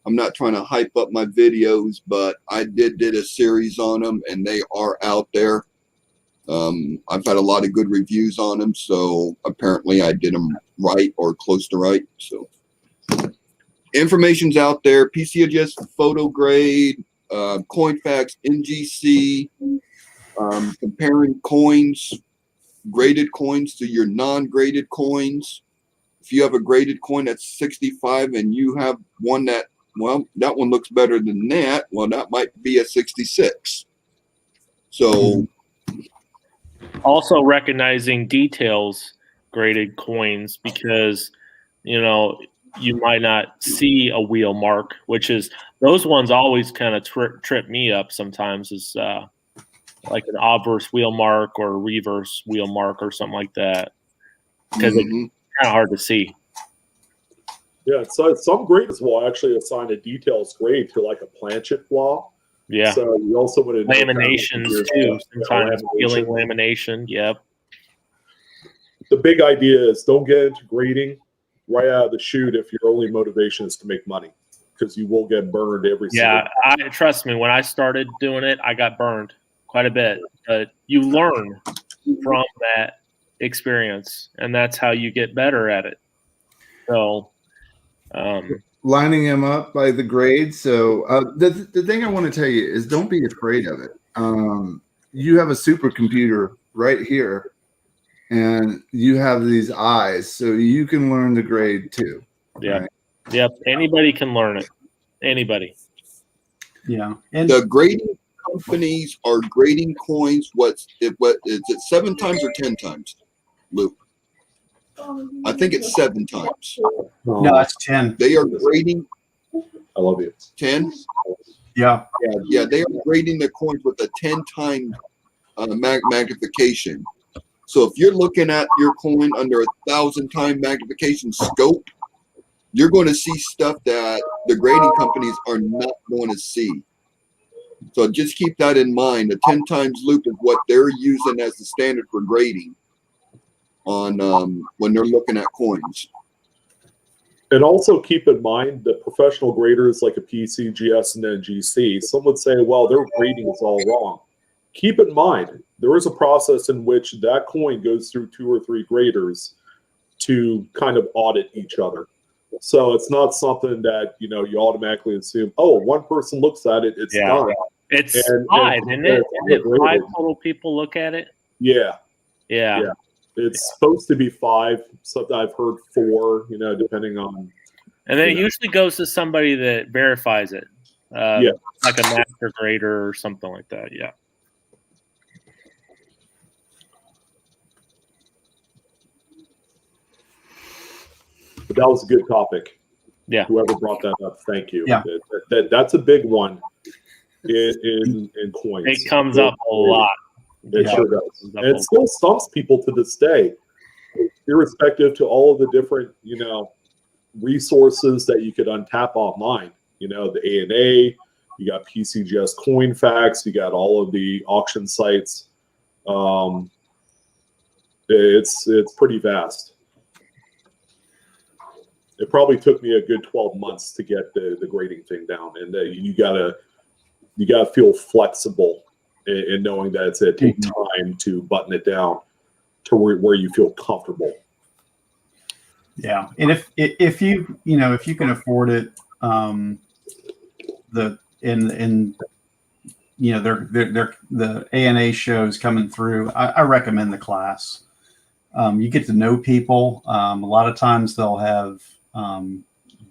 I'm not trying to hype up my videos, but I did a series on them, and they are out there. I've had a lot of good reviews on them, so apparently I did them right or close to right. So information's out there. PCGS Photograde, CoinFax, NGC, comparing coins, graded coins to your non-graded coins. If you have a graded coin that's 65 and you have one that, well, that one looks better than that, well, that might be a 66. So also recognizing details graded coins, because you might not see a wheel mark, which is, those ones always kind of trip me up sometimes, is like an obverse wheel mark or a reverse wheel mark or something like that, because it's kind of hard to see. Yeah, so some graders will actually assign a details grade to like a planchet flaw. Yeah. So you also want to know laminations too. Sometimes peeling lamination. Yep. The big idea is don't get into grading right out of the chute if your only motivation is to make money, because you will get burned every single time. Trust me, when I started doing it, I got burned quite a bit. But you learn from that experience, and that's how you get better at it. So lining them up by the grade. So the thing I want to tell you is don't be afraid of it. You have a supercomputer right here, and you have these eyes, so you can learn the grade too. Yeah. Right? Yep. Anybody can learn it. Anybody. Yeah. And the grading companies are grading coins. Is it 7 times or 10 times, Luke? I think it's 7 times. no, that's 10. They are grading I love you. 10. Yeah. Yeah, they are grading the coins with a 10-time magnification. So if you're looking at your coin under 1,000-time magnification scope, you're going to see stuff that the grading companies are not going to see. So just keep that in mind. A 10 times loop is what they're using as the standard for grading on when they're looking at coins. And also keep in mind that professional graders like a PCGS and NGC, some would say, well, their grading is all wrong. Keep in mind, there is a process in which that coin goes through 2 or 3 graders to kind of audit each other. So it's not something that, you automatically assume, oh, one person looks at it, it's done. It's 5, isn't it? Isn't it 5 total people look at it? Yeah. Yeah. It's supposed to be 5. Something I've heard 4, depending on. And then it usually goes to somebody that verifies it. Like a master grader or something like that. Yeah. But that was a good topic. Yeah. Whoever brought that up, thank you. Yeah. That's a big one in coins. It comes up a lot. It sure does. And it still stumps people to this day, irrespective to all of the different, resources that you could untap online. The ANA, you got PCGS CoinFax, you got all of the auction sites. It's pretty vast. It probably took me a good 12 months to get the grading thing down, and you gotta feel flexible in knowing that it's going to take time to button it down to where you feel comfortable. Yeah, and if you can afford it, the the ANA shows coming through, I recommend the class. You get to know people. A lot of times they'll have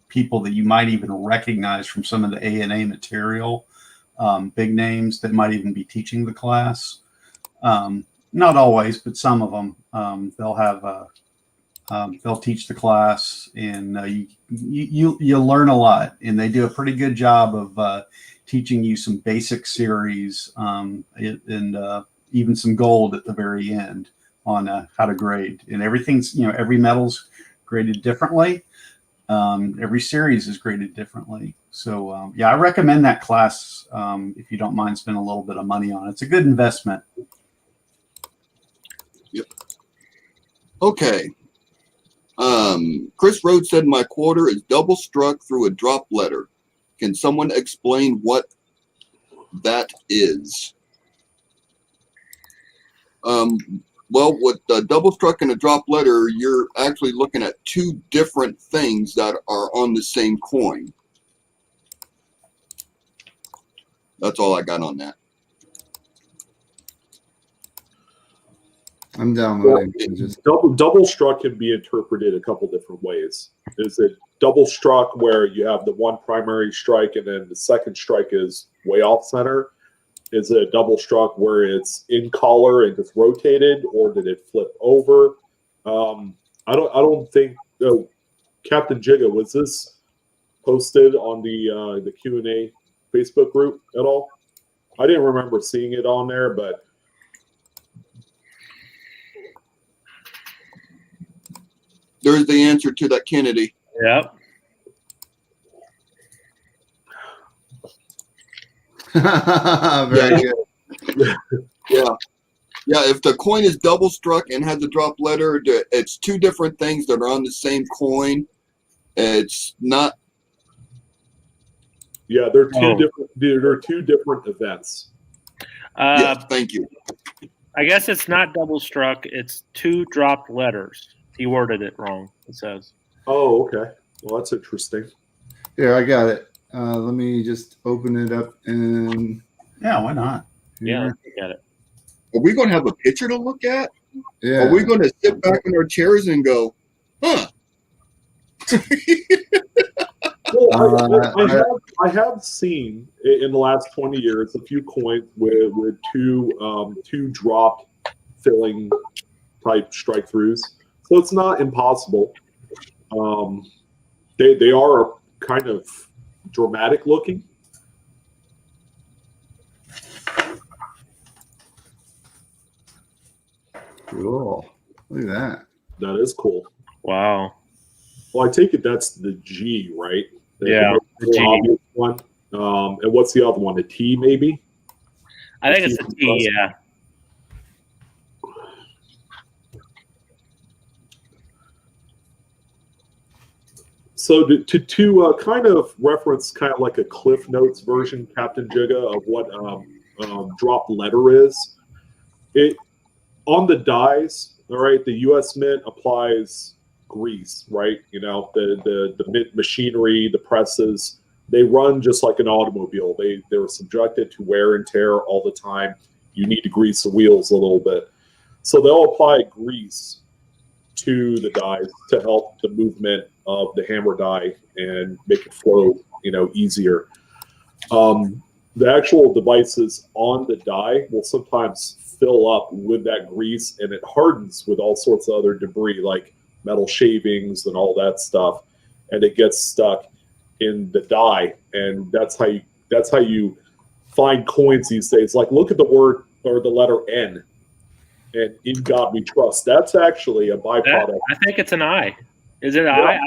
people that you might even recognize from some of the ANA material, big names that might even be teaching the class. Not always, but some of them, they'll teach the class, and you learn a lot, and they do a pretty good job of teaching you some basic series, and even some gold at the very end on how to grade. And everything's, every metal's graded differently. Every series is graded differently. So I recommend that class if you don't mind spending a little bit of money on it. It's a good investment. Yep. Okay. Chris Rhodes said my quarter is double struck through a drop letter. Can someone explain what that is? Well, with the double struck and a drop letter, you're actually looking at two different things that are on the same coin. That's all I got on that. I'm downloading. Double struck can be interpreted a couple different ways. Is it double struck where you have the one primary strike and then the second strike is way off center? Is it a double struck where it's in collar and just rotated, or did it flip over? I don't think. Captain Jigga, was this posted on the Q&A Facebook group at all? I didn't remember seeing it on there, but There's the answer to that, Kennedy. Yep. Very good. Yeah. If the coin is double struck and has a drop letter, it's two different things that are on the same coin. It's not. Yeah, they're two different. They're two different events. Yes, thank you. I guess it's not double struck. It's two dropped letters. He worded it wrong, it says. Oh, okay. Well, that's interesting. Here, I got it. Let me just open it up and. Yeah, why not? Yeah, let's look at it. Are we going to have a picture to look at? Yeah. Are we going to sit back in our chairs and go, huh? Well, I have seen in the last 20 years a few coins with two dropped filling type strike throughs. So it's not impossible. They are kind of dramatic looking. Cool. Look at that. That is cool. Wow. Well, I take it that's the G, right? Yeah, the G one. And what's the other one? A T, maybe? I think it's a T, yeah. So to kind of reference kind of like a Cliff Notes version, Captain Jigga, of what drop letter is, it on the dies, all right, the U.S. Mint applies grease, right? You know, the mint machinery, the presses, they run just like an automobile. They're subjected to wear and tear all the time. You need to grease the wheels a little bit. So they'll apply grease to the dies to help the movement of the hammer die and make it flow, easier. The actual devices on the die will sometimes fill up with that grease, and it hardens with all sorts of other debris like metal shavings and all that stuff, and it gets stuck in the die. And that's how you find coins these days. Like, look at the word or the letter N, and in God we trust. That's actually a byproduct. I think it's an I. Is it an I?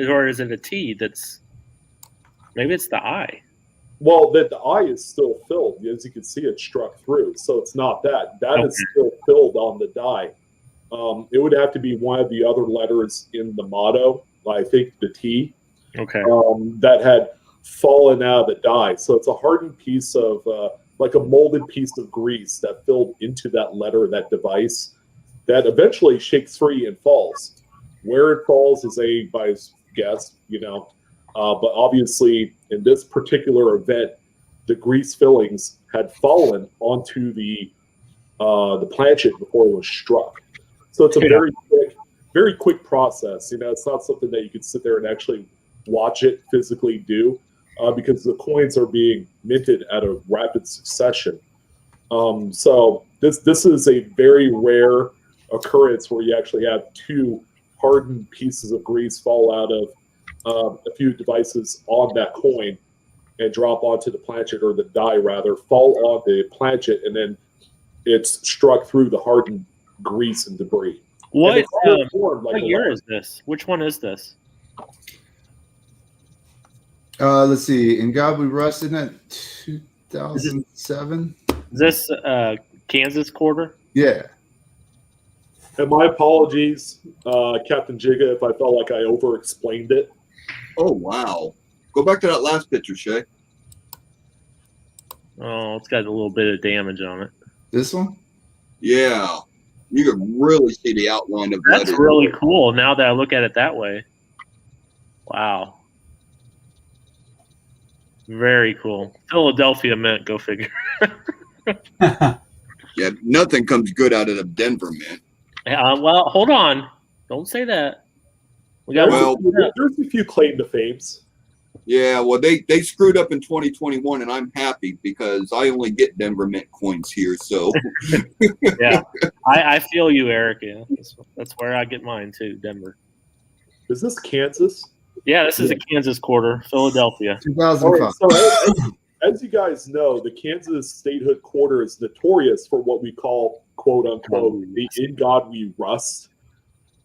Or is it a T? Maybe it's the I. Well, the I is still filled. As you can see, it's struck through. So it's not that. That is still filled on the die. It would have to be one of the other letters in the motto, I think the T, that had fallen out of the die. So it's a hardened piece of, like a molded piece of grease that filled into that letter, that device, that eventually shakes free and falls. Where it falls is anybody's guess, But obviously, in this particular event, the grease fillings had fallen onto the planchet before it was struck. So it's a very quick process. It's not something that you could sit there and actually watch it physically do, because the coins are being minted at a rapid succession. So this is a very rare occurrence where you actually have two hardened pieces of grease fall out of a few devices on that coin and drop onto the planchet, or the die rather, fall on the planchet, and then it's struck through the hardened grease and debris. What What year is this? Which one is this? Let's see. In God We Rust, isn't that 2007? Is this Kansas quarter? Yeah. And my apologies, Captain Jigga, if I felt like I over-explained it. Oh, wow. Go back to that last picture, Shay. Oh, it's got a little bit of damage on it. This one? Yeah. You can really see the outline of That's letters. really cool now that I look at it that way. Wow. Very cool. Philadelphia Mint, go figure. Yeah, nothing comes good out of the Denver Mint. Well, hold on. Don't say that. We got There's a few claim to fames. Yeah, well, they screwed up in 2021, and I'm happy because I only get Denver Mint coins here. So, yeah, I feel you, Eric. Yeah, that's where I get mine too, Denver. Is this Kansas? Yeah, this is a Kansas quarter, Philadelphia. 2005. Right, so as you guys know, the Kansas statehood quarter is notorious for what we call, quote unquote, the In God We Rust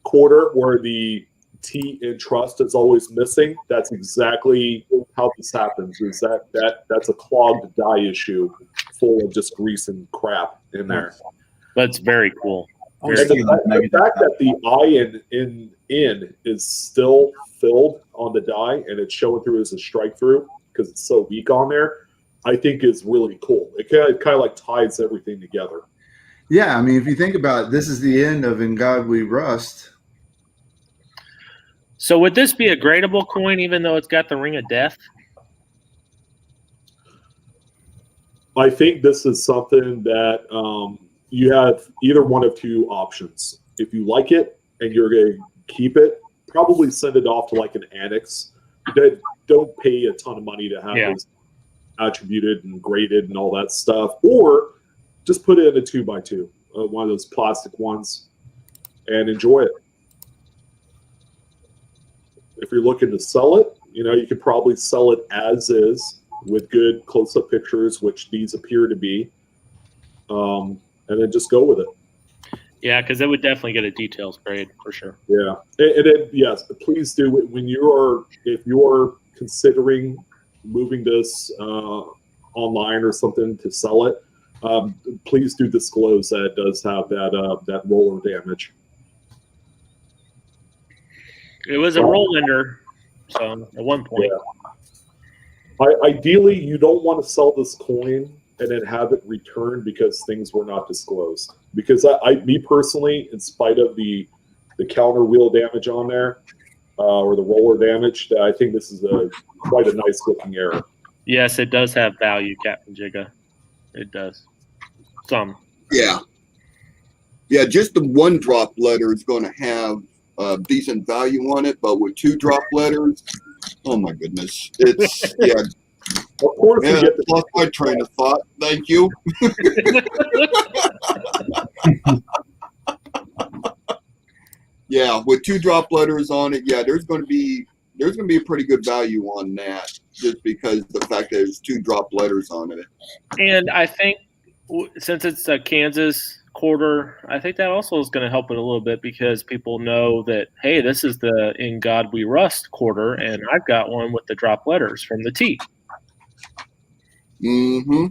quarter, where the T in trust is always missing. That's exactly how this happens. Is that's a clogged die issue full of just grease and crap in there. That's very cool. And the fact that the I in is still filled on the die and it's showing through as a strike through because it's so weak on there, I think is really cool. It kind of like ties everything together. Yeah, I mean, if you think about it, this is the end of In God We Rust. So would this be a gradable coin even though it's got the ring of death? I think this is something that you have either one of two options. If you like it and you're going to keep it, probably send it off to like an annex. Don't pay a ton of money to have this attributed and graded and all that stuff. Or just put it in a 2x2, one of those plastic ones, and enjoy it. If you're looking to sell it, you could probably sell it as is with good close-up pictures, which these appear to be, and then just go with it. Yeah, because it would definitely get a details grade for sure. Yeah, and then yes, please do if you're considering moving this online or something to sell it, please do disclose that it does have that roller damage. It was a roll ender, so at one point. Yeah. Ideally, you don't want to sell this coin and then have it returned because things were not disclosed. Because me personally, in spite of the counter wheel damage on there or the roller damage, I think this is quite a nice looking error. Yes, it does have value, Captain Jigga. It does. Some. Yeah. Yeah, just the one drop letter is going to have decent value on it, but with two drop letters, oh my goodness. It's, yeah. Of course, Yeah, lost my train of thought. Thank you. Yeah, with two drop letters on it, yeah, there's going to be a pretty good value on that, just because the fact that there's two drop letters on it. And I think since it's a Kansas quarter, I think that also is going to help it a little bit because people know that, hey, this is the In God We Rust quarter, and I've got one with the drop letters from the T. Mm-hmm.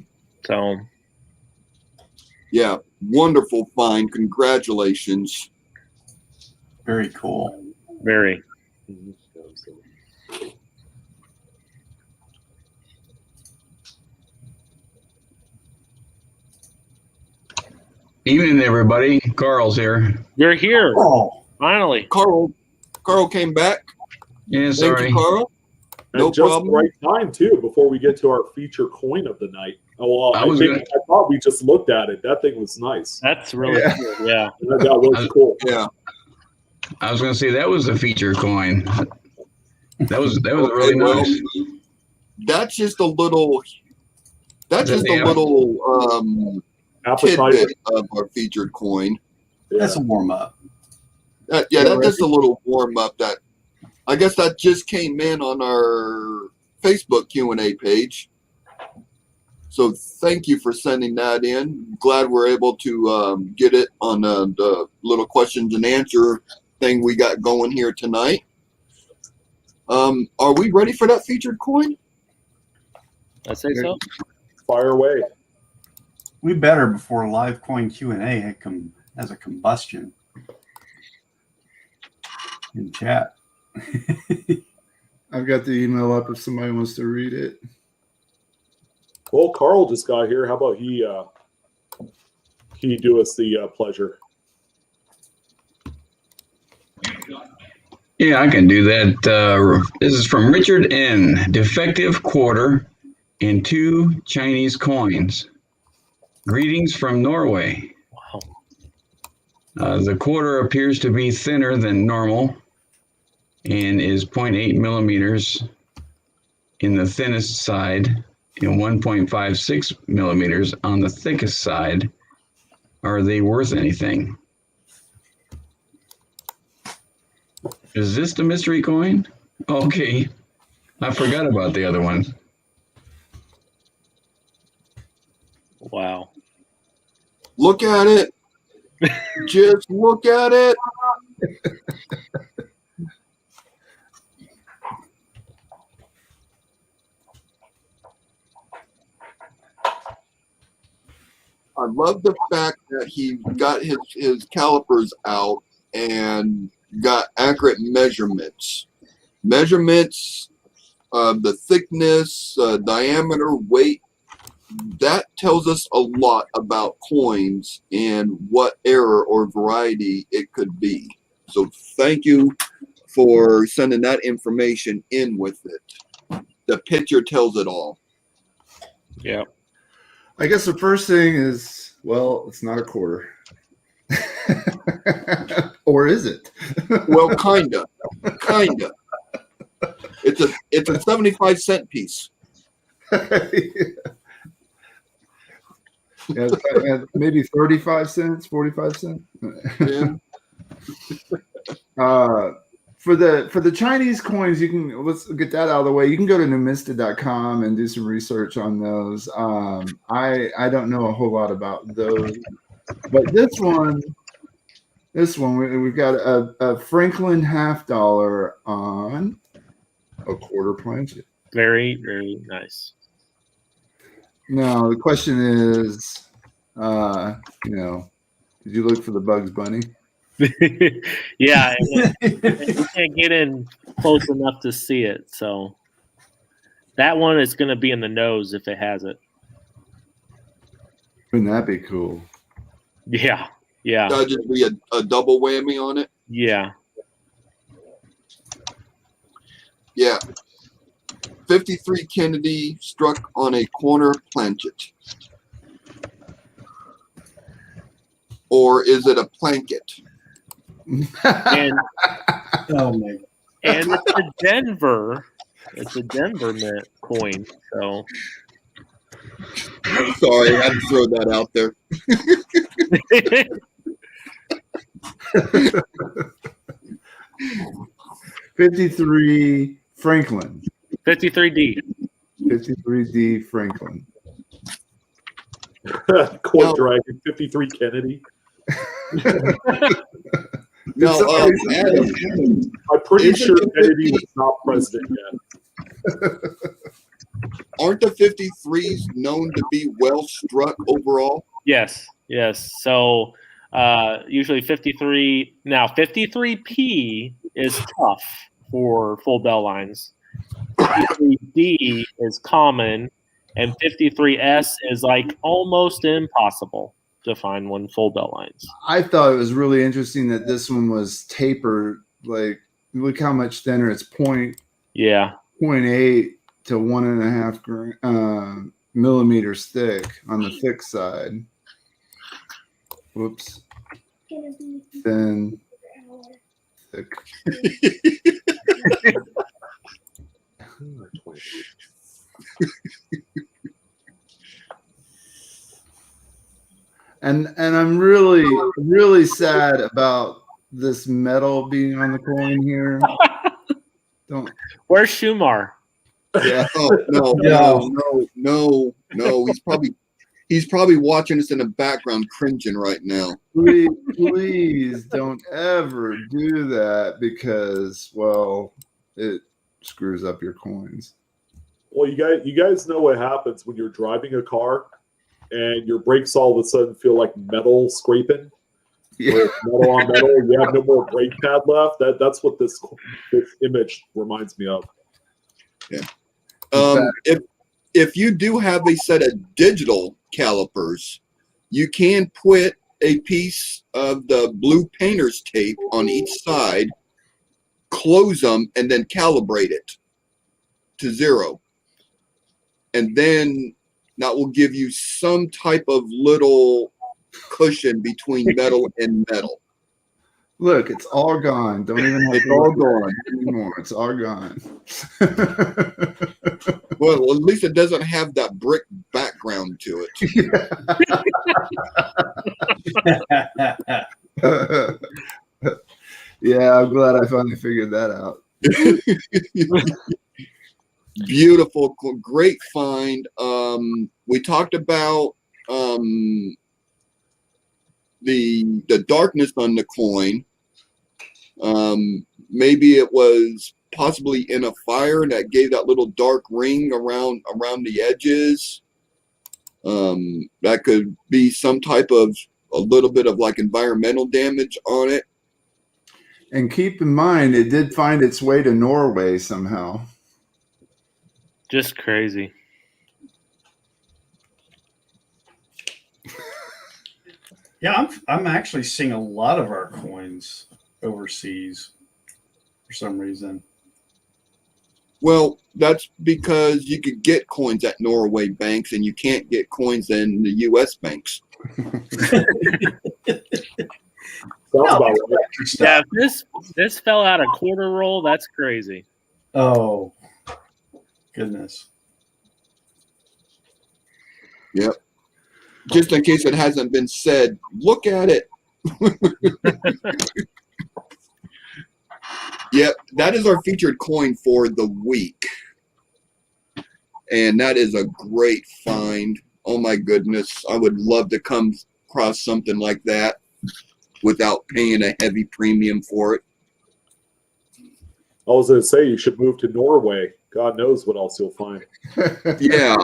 So, yeah, wonderful find. Congratulations. Very cool. very. Evening, everybody. Carl's here. You're here. Oh, Finally. Carl came back. Yeah, Thank sorry. you, Carl. And No just problem. the right time too, before we get to our feature coin of the night. Oh, well, I thought we just looked at it. That thing was nice. That's really cool. Yeah. That was cool. Yeah. I was going to say that was a feature coin. That was Okay, really well, nice. that's just a little. That's just a Yeah. little Appetizer. tidbit of our featured coin. Yeah. That's a warm up. That's just a little warm up. That I guess that just came in on our Facebook Q&A page. So thank you for sending that in. Glad we're able to get it on the little questions and answer thing we got going here tonight. Are we ready for that featured coin? I say so. Fire away. We better before live coin Q&A has a combustion in chat. I've got the email up if somebody wants to read it. Well, Carl just got here. How about he do us the pleasure? Yeah, I can do that. This is from Richard N. Defective quarter and 2 Chinese coins. Greetings from Norway. Wow. The quarter appears to be thinner than normal and is 0.8 millimeters in the thinnest side and 1.56 millimeters on the thickest side. Are they worth anything? Is this the mystery coin? Okay. I forgot about the other one. Wow. Look at it. Just look at it. I love the fact that he got his calipers out and got accurate measurements. Measurements of the thickness, diameter, weight. That tells us a lot about coins and what error or variety it could be. So thank you for sending that information in with it. The picture tells it all. Yeah. I guess the first thing is, well, it's not a quarter. Or is it? Well, kinda. It's a 75-cent piece. Yeah, maybe 35 cents, 45 cents. Yeah. For the Chinese coins, let's get that out of the way. You can go to NumisMedia.com and do some research on those. I don't know a whole lot about those, but this one we've got a Franklin $50 on a quarter planchet. Very, very nice. Now the question is, did you look for the Bugs Bunny? Yeah, and you can't get in close enough to see it. So that one is going to be in the nose if it has it. Wouldn't that be cool? Yeah, yeah, That'd just be a double whammy on it. yeah. Yeah. 53 Kennedy struck on a corner planchet. Or is it a planket? And Oh my! and it's a Denver mint coin. So Sorry, I had to throw that out there. 53 Franklin. 53D. 53D Franklin. Coin Dragon, 53 Kennedy. No, Adam, I'm pretty Isn't sure it Kennedy 50? was not president yet. aren't the 53s known to be well struck overall? Yes, yes. So usually 53. Now 53P is tough for full bell lines. 53D is common, and 53S is like almost impossible to find one full bell lines. I thought it was really interesting that this one was tapered. Like, look how much thinner. It's point. Yeah, 0.8 to 1.5 millimeters thick on the thick side. Whoops. Thin, thick. And I'm really sad about this metal being on the coin here. Don't. Where's Shumar? Yeah. Oh, no. He's probably watching us in the background, cringing right now. Please don't ever do that because, well, it screws up your coins. Well, you guys know what happens when you're driving a car and your brakes all of a sudden feel like metal scraping. Yeah. Where it's metal on metal, you have no more brake pad left. That's what this image reminds me of. Yeah. If you do have a set of digital calipers, you can put a piece of the blue painter's tape on each side, close them, and then calibrate it to 0. And then that will give you some type of little cushion between metal and metal. Look, it's all gone. Don't even have It's all gone anymore. It's all gone. Well, at least it doesn't have that brick background to it. Yeah, I'm glad I finally figured that out. Beautiful, great find. We talked about the darkness on the coin. Maybe it was possibly in a fire that gave that little dark ring around the edges. That could be some type of a little bit of like environmental damage on it. And keep in mind, it did find its way to Norway somehow. Just crazy. Yeah, I'm actually seeing a lot of our coins overseas for some reason. Well, that's because you could get coins at Norway banks and you can't get coins in the U.S. banks. Yeah, if this fell out a quarter roll, that's crazy. Oh, goodness. Yep. Just in case it hasn't been said, look at it. Yep, that is our featured coin for the week. And that is a great find. Oh my goodness. I would love to come across something like that without paying a heavy premium for it. I was going to say you should move to Norway. God knows what else you'll find. Yeah.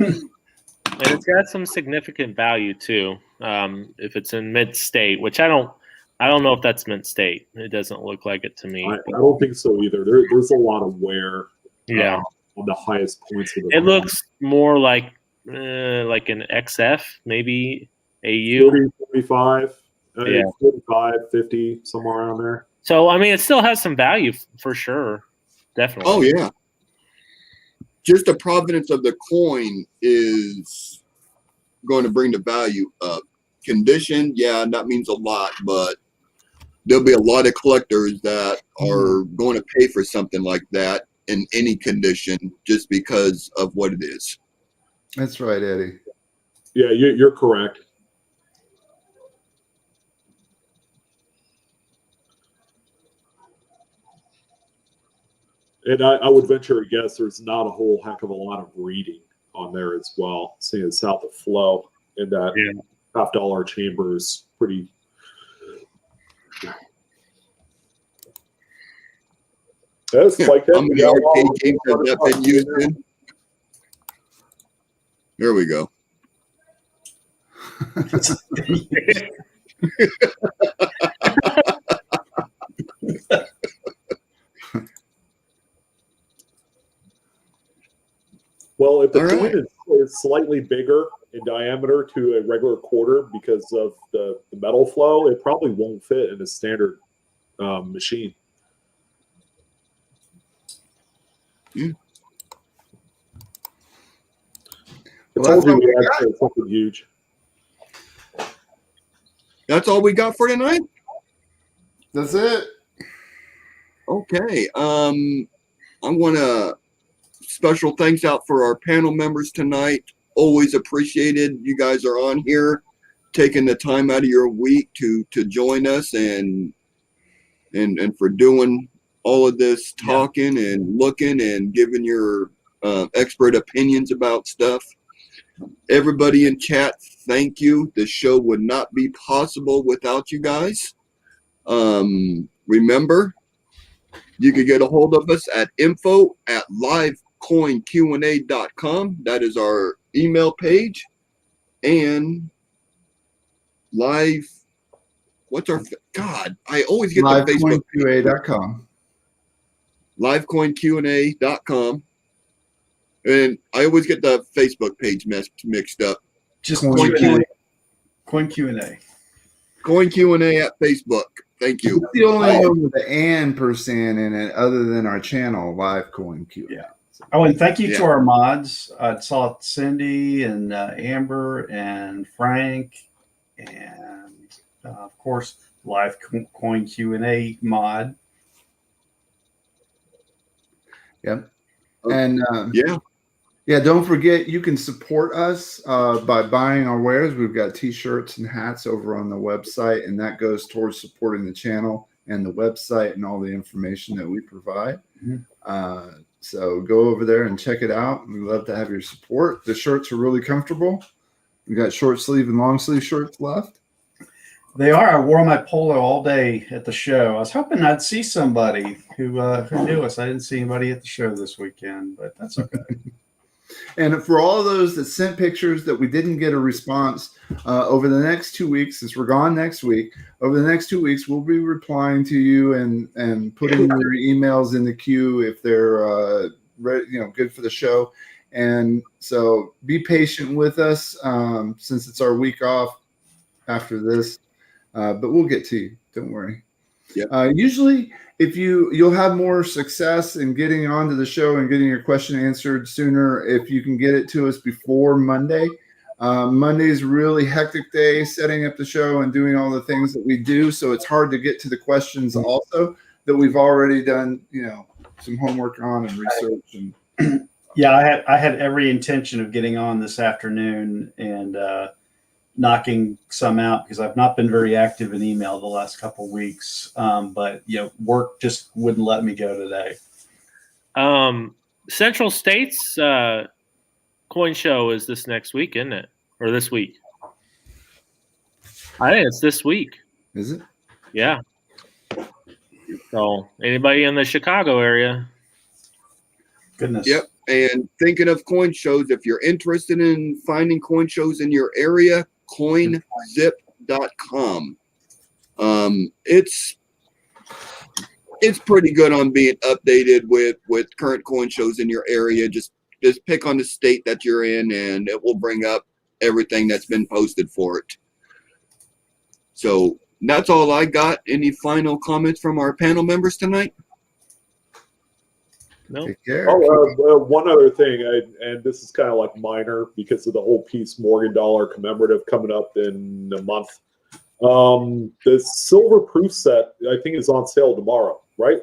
And it's got some significant value too. If it's in mid-state, which I don't know if that's mint-state. It doesn't look like it to me. I don't think so either. There's a lot of wear. Yeah. On the highest points of the it looks more like an XF, maybe AU. 40, 45, Yeah. 45, 50, somewhere around there. So, I mean, it still has some value for sure. Definitely. Oh, yeah. Just the provenance of the coin is going to bring the value up. Condition, yeah, that means a lot, but there'll be a lot of collectors that are going to pay for something like that in any condition just because of what it is. That's right, Eddie. Yeah, you're correct. And I would venture a guess there's not a whole heck of a lot of reading on there as well. Seeing as how the flow in that $50 chamber is pretty. That's like that. How many arcade games has that been used in? There we go. Well, if the coin is slightly bigger in diameter to a regular quarter because of the metal flow, it probably won't fit in a standard machine. I Well, told that's you all we we had got. something huge. That's all we got for tonight. That's it. Okay. I want to special thanks out for our panel members tonight. Always appreciated. You guys are on here, taking the time out of your week to join us and for doing all of this talking and looking and giving your expert opinions about stuff. Everybody in chat, thank you. The show would not be possible without you guys. Remember, you can get a hold of us at info@livecoinqa.com. That is our email page. And live, what's our, God, I always get the Facebook page. LiveCoinQA.com. livecoinqa.com. And I always get the Facebook page mixed up. Just Coin Q&A. Coin Q&A. Coin Q&A at Facebook. Thank you. It's the only one with the and percent in it other than our channel, Live Coin Q. Yeah. Oh, and thank you Yeah. to our mods. I saw Cindy and Amber and Frank and, of course, Live Coin Q&A mod. Yep. And Yeah. don't forget, you can support us by buying our wares. We've got T-shirts and hats over on the website, and that goes towards supporting the channel and the website and all the information that we provide. Mm-hmm. So go over there and check it out. We'd love to have your support. The shirts are really comfortable. We got short sleeve and long sleeve shirts left. They are. I wore my polo all day at the show. I was hoping I'd see somebody who knew us. I didn't see anybody at the show this weekend, but that's okay. And for all of those that sent pictures that we didn't get a response over the next 2 weeks, since we're gone next week, over the next 2 weeks, we'll be replying to you and putting your emails in the queue if they're ready, good for the show. And so be patient with us since it's our week off after this, but we'll get to you. Don't worry. Yep. Usually, if you'll have more success in getting onto the show and getting your question answered sooner if you can get it to us before Monday. Monday is a really hectic day setting up the show and doing all the things that we do, so it's hard to get to the questions also that we've already done, some homework on and research. And Yeah, I had every intention of getting on this afternoon and knocking some out because I've not been very active in email the last couple of weeks. But work just wouldn't let me go today. Central States coin show is this next week, isn't it? Or this week? I think it's this week. is it? Yeah. So anybody in the Chicago area? Goodness. Yep. And thinking of coin shows, if you're interested in finding coin shows in your area, coinzip.com. It's pretty good on being updated with current coin shows in your area. Just pick on the state that you're in and it will bring up everything that's been posted for it. So that's all I got. Any final comments from our panel members tonight? No. Take care. One other thing, and this is kind of like minor because of the whole Peace Morgan Dollar commemorative coming up in a month. The silver proof set, I think, is on sale tomorrow, right?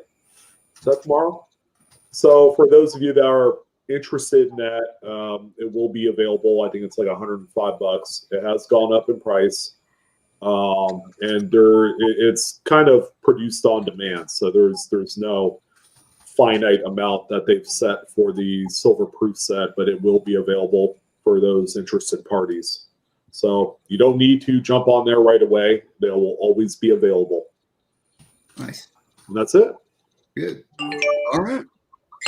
Is that tomorrow? So for those of you that are interested in that, it will be available. I think it's like $105. It has gone up in price. And it's kind of produced on demand. So there's no finite amount that they've set for the silver proof set, but it will be available for those interested parties. So you don't need to jump on there right away. They will always be available. Nice. And that's it. Good. All right.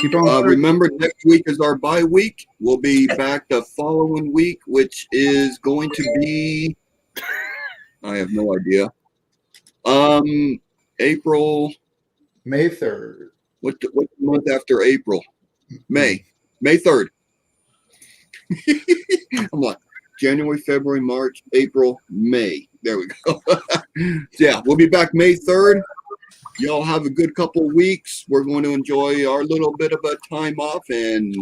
Keep on. Remember, next week is our bye week. We'll be back the following week, which is going to be, I have no idea. April. May 3rd. What the month after April? May 3rd. I'm like January, February, March, April, May. There we go. Yeah, we'll be back May 3rd. y'all have a good couple weeks. We're going to enjoy our little bit of a time off, and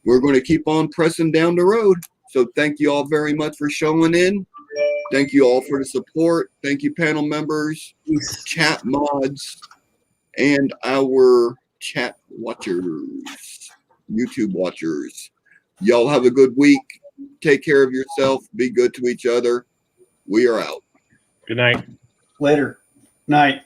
we're going to keep on pressing down the road. So thank you all very much for showing in. Thank you all for the support. Thank you, panel members, chat mods, and our chat watchers, YouTube watchers. Y'all have a good week. Take care of yourself. Be good to each other. We are out. Good night. Later. Night.